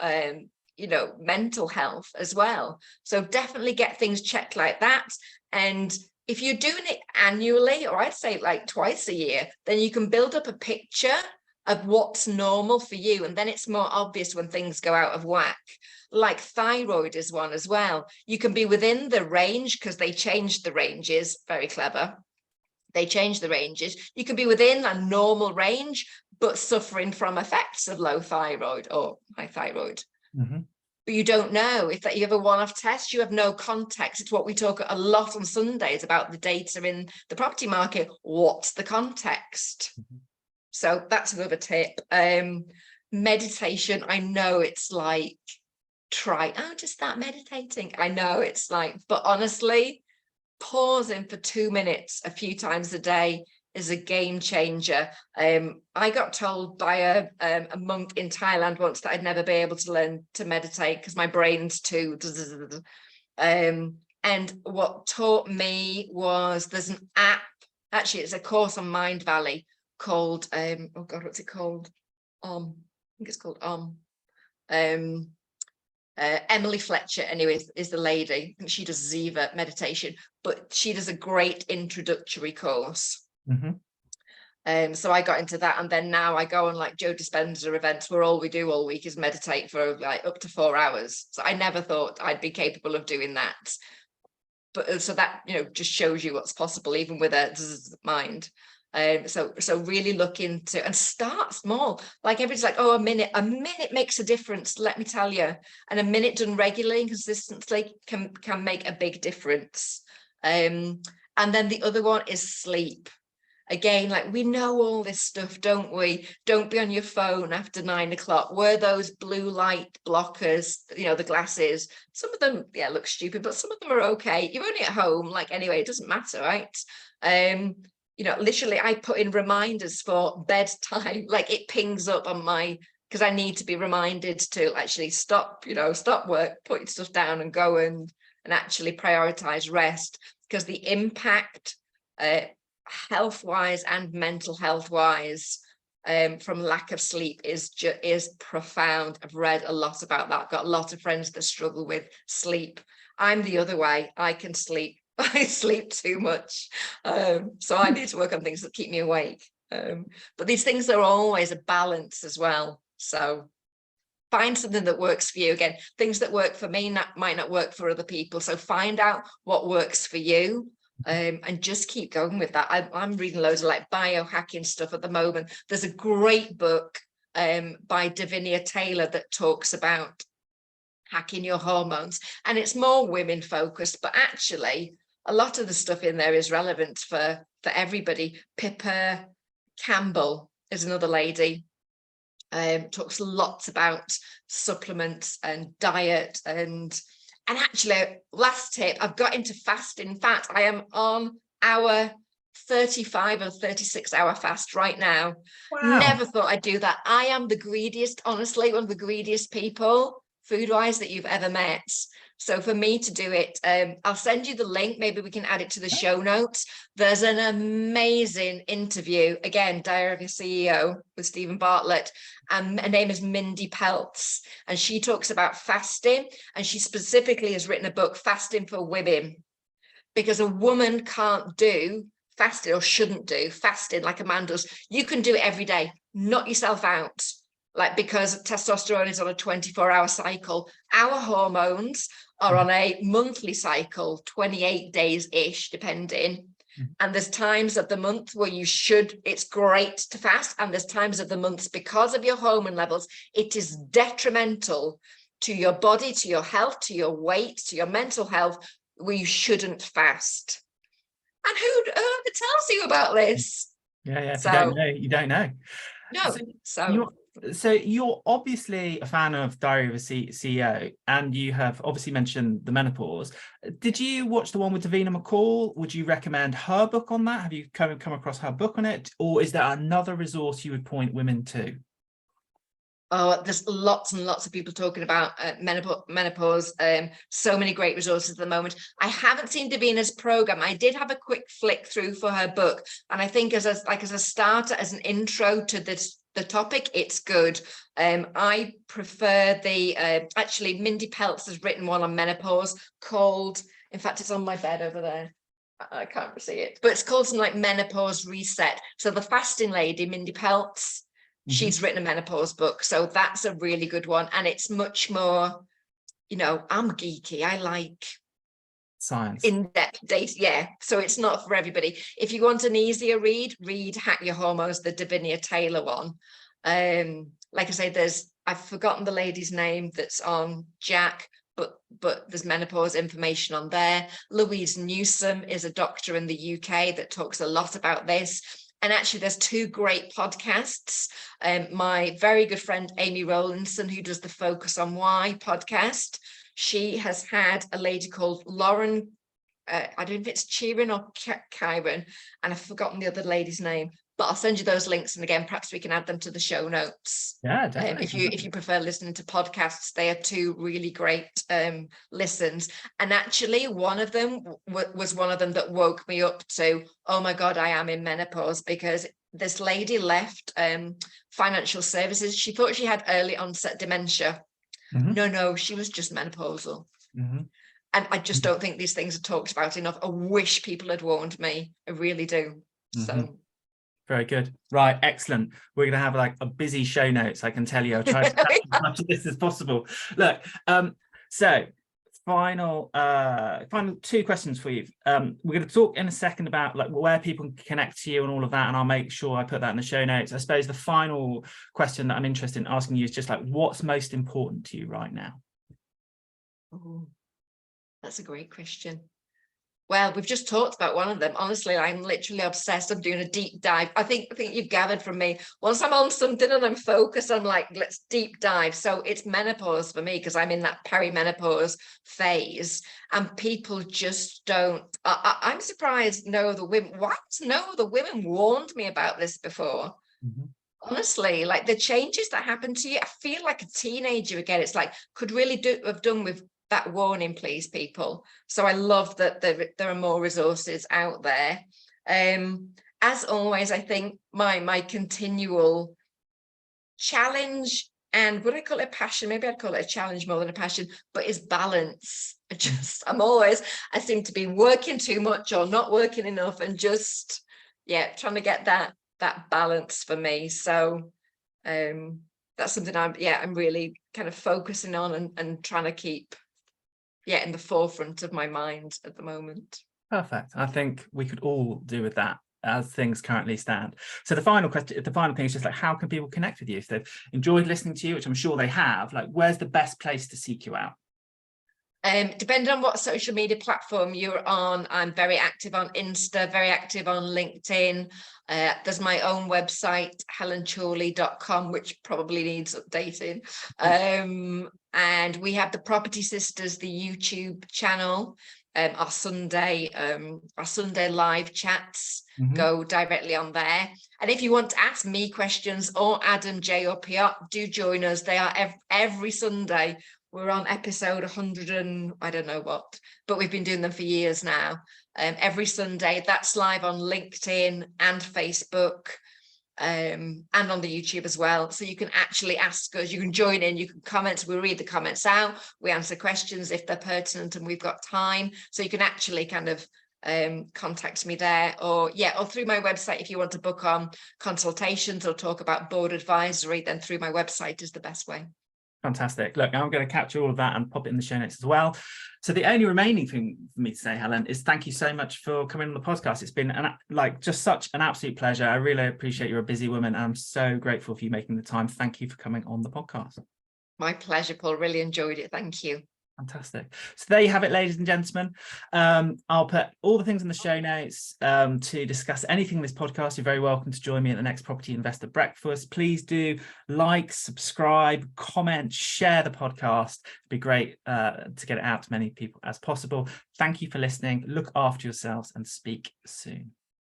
mental health as well. So definitely get things checked like that. And if you're doing it annually, or I'd say like twice a year, then you can build up a picture of what's normal for you. And then it's more obvious when things go out of whack. Like thyroid is one as well. You can be within the range, because they changed the ranges, very clever. They changed the ranges. You can be within a normal range, but suffering from effects of low thyroid or high thyroid. But you don't know. If that you have a one-off test, you have no context. It's what we talk a lot on Sundays about, the data in the property market. What's the context? So that's another tip. Meditation, I know it's like, just start meditating. I know it's like, but honestly, pausing for 2 minutes a few times a day is a game changer. I got told by a monk in Thailand once that I'd never be able to learn to meditate because my brain's too. And what taught me was, there's an app, actually it's a course on Mind Valley called, oh God, what's it called? I think it's called Emily Fletcher, anyways, is the lady. I think she does Ziva meditation, but she does a great introductory course. So I got into that, and then now I go on like Joe Dispenza events where all we do all week is meditate for like up to 4 hours. So I never thought I'd be capable of doing that. But so that, just shows you what's possible even with a mind. So really look into, and start small. Like everybody's like, oh, a minute makes a difference, let me tell you. And a minute done regularly and consistently can make a big difference. And then the other one is sleep. Again, like, we know all this stuff, don't we? Don't be on your phone after 9 o'clock. Wear those blue light blockers, the glasses. Some of them, look stupid, but some of them are okay. You're only at home, like, anyway, it doesn't matter, right? Literally, I put in reminders for bedtime, like it pings up on my, because I need to be reminded to actually stop work, put your stuff down and go and actually prioritize rest, because the impact, health-wise and mental health-wise, from lack of sleep is profound. I've read a lot about that. I've got a lot of friends that struggle with sleep. I'm the other way. I can sleep. I sleep too much. So I need to work on things that keep me awake. But these things are always a balance as well. So find something that works for you. Again, things that work for me might not work for other people. So find out what works for you. And just keep going with that. I'm reading loads of like biohacking stuff at the moment. There's a great book by Davinia Taylor that talks about hacking your hormones, and it's more women focused, but actually a lot of the stuff in there is relevant for everybody. Pippa Campbell is another lady, talks lots about supplements and diet, and actually, last tip, I've got into fasting. In fact, I am on our 35 or 36 hour fast right now. Wow. Never thought I'd do that. I am the greediest, honestly, one of the greediest people. food-wise that you've ever met. So for me to do it, I'll send you the link. Maybe we can add it to the show notes. There's an amazing interview, again, Diary of a CEO with Stephen Bartlett, and her name is Mindy Peltz, and she talks about fasting, and she specifically has written a book, Fasting for Women, because a woman can't do fasting, or shouldn't do fasting like a man does. You can do it every day, knock yourself out. Like, because testosterone is on a 24-hour cycle, our hormones are on a monthly cycle, 28 days-ish, depending. And there's times of the month where it's great to fast. And there's times of the months, because of your hormone levels, it is detrimental to your body, to your health, to your weight, to your mental health, where you shouldn't fast. And who tells you about this?
Yeah. If you don't know, you don't know.
No.
So you're obviously a fan of Diary of a CEO, and you have obviously mentioned the menopause. Did you watch the one with Davina McCall? Would you recommend her book on that? Have you come across her book on it? Or is there another resource you would point women to?
Oh, there's lots and lots of people talking about menopause. So many great resources at the moment. I haven't seen Davina's program. I did have a quick flick through for her book, and I think as a starter, as an intro to the topic, it's good. I prefer actually Mindy Peltz has written one on menopause called, in fact, it's on my bed over there. I can't see it, but it's called something like Menopause Reset. So the fasting lady, Mindy Peltz, she's written a menopause book. So that's a really good one. And it's much more, I'm geeky. I like
science,
in-depth data. Yeah. So it's not for everybody. If you want an easier read Hack Your Hormones, the Davinia Taylor one. Like I say, I've forgotten the lady's name that's on Jack, but there's menopause information on there. Louise Newsom is a doctor in the UK that talks a lot about this. And actually, there's two great podcasts. My very good friend, Amy Rowlandson, who does the Focus on Why podcast, she has had a lady called Lauren, I don't know if it's Chiron or Kyron, and I've forgotten the other lady's name, but I'll send you those links. And again, perhaps we can add them to the show notes.
Yeah, definitely.
If you prefer listening to podcasts, they are two really great listens. And actually, one of them was one of them that woke me up to, oh my God, I am in menopause, because this lady left financial services. She thought she had early onset dementia. No, she was just menopausal. And I just don't think these things are talked about enough. I wish people had warned me. I really do. So
very good. Right, excellent. We're going to have like a busy show notes, I can tell you. I'll try to catch as much of this as possible. Look, so final two questions for you. We're going to talk in a second about like where people can connect to you and all of that, and I'll make sure I put that in the show notes. I suppose the final question that I'm interested in asking you is just like, what's most important to you right now?
Oh, that's a great question. Well, we've just talked about one of them. Honestly, I'm literally obsessed. I'm doing a deep dive. I think you've gathered from me. Once I'm on something and I'm focused, I'm like, let's deep dive. So it's menopause for me, because I'm in that perimenopause phase, and people just don't. I'm surprised no other women. Why has no other women warned me about this before? Honestly, like the changes that happen to you, I feel like a teenager again. It's like, could really have done with that warning, please, people. So I love that there are more resources out there. As always, I think my continual challenge, and would I call it a passion? Maybe I'd call it a challenge more than a passion, but is balance. I seem to be working too much or not working enough, and just, trying to get that balance for me. So that's something I'm really kind of focusing on and trying to keep in the forefront of my mind at the moment.
Perfect. I think we could all do with that as things currently stand. So the final thing is just like, how can people connect with you if they've enjoyed listening to you, which I'm sure they have? Like, where's the best place to seek you out?
Depending on what social media platform you're on, I'm very active on Insta, very active on LinkedIn. There's my own website, helenchorley.com, which probably needs updating. And we have the Property Sisters, the YouTube channel. our Sunday live chats
Mhm.
go directly on there. And if you want to ask me questions, or Adam, Jay, or Piotr, do join us. They are every Sunday. We're on episode 100 and I don't know what, but we've been doing them for years now. Every Sunday, that's live on LinkedIn and Facebook, and on the YouTube as well. So you can actually ask us, you can join in, you can comment, we read the comments out, we answer questions if they're pertinent and we've got time. So you can actually kind of contact me there, or through my website. If you want to book on consultations or talk about board advisory, then through my website is the best way.
Fantastic. Look, I'm going to capture all of that and pop it in the show notes as well. So the only remaining thing for me to say, Helen, is thank you so much for coming on the podcast. It's been just such an absolute pleasure. I really appreciate you're a busy woman, and I'm so grateful for you making the time. Thank you for coming on the podcast.
My pleasure, Paul. Really enjoyed it. Thank you.
Fantastic. So there you have it, ladies and gentlemen. I'll put all the things in the show notes to discuss anything in this podcast. You're very welcome to join me at the next Property Investor Breakfast. Please do like, subscribe, comment, share the podcast. It'd be great to get it out to many people as possible. Thank you for listening. Look after yourselves and speak soon.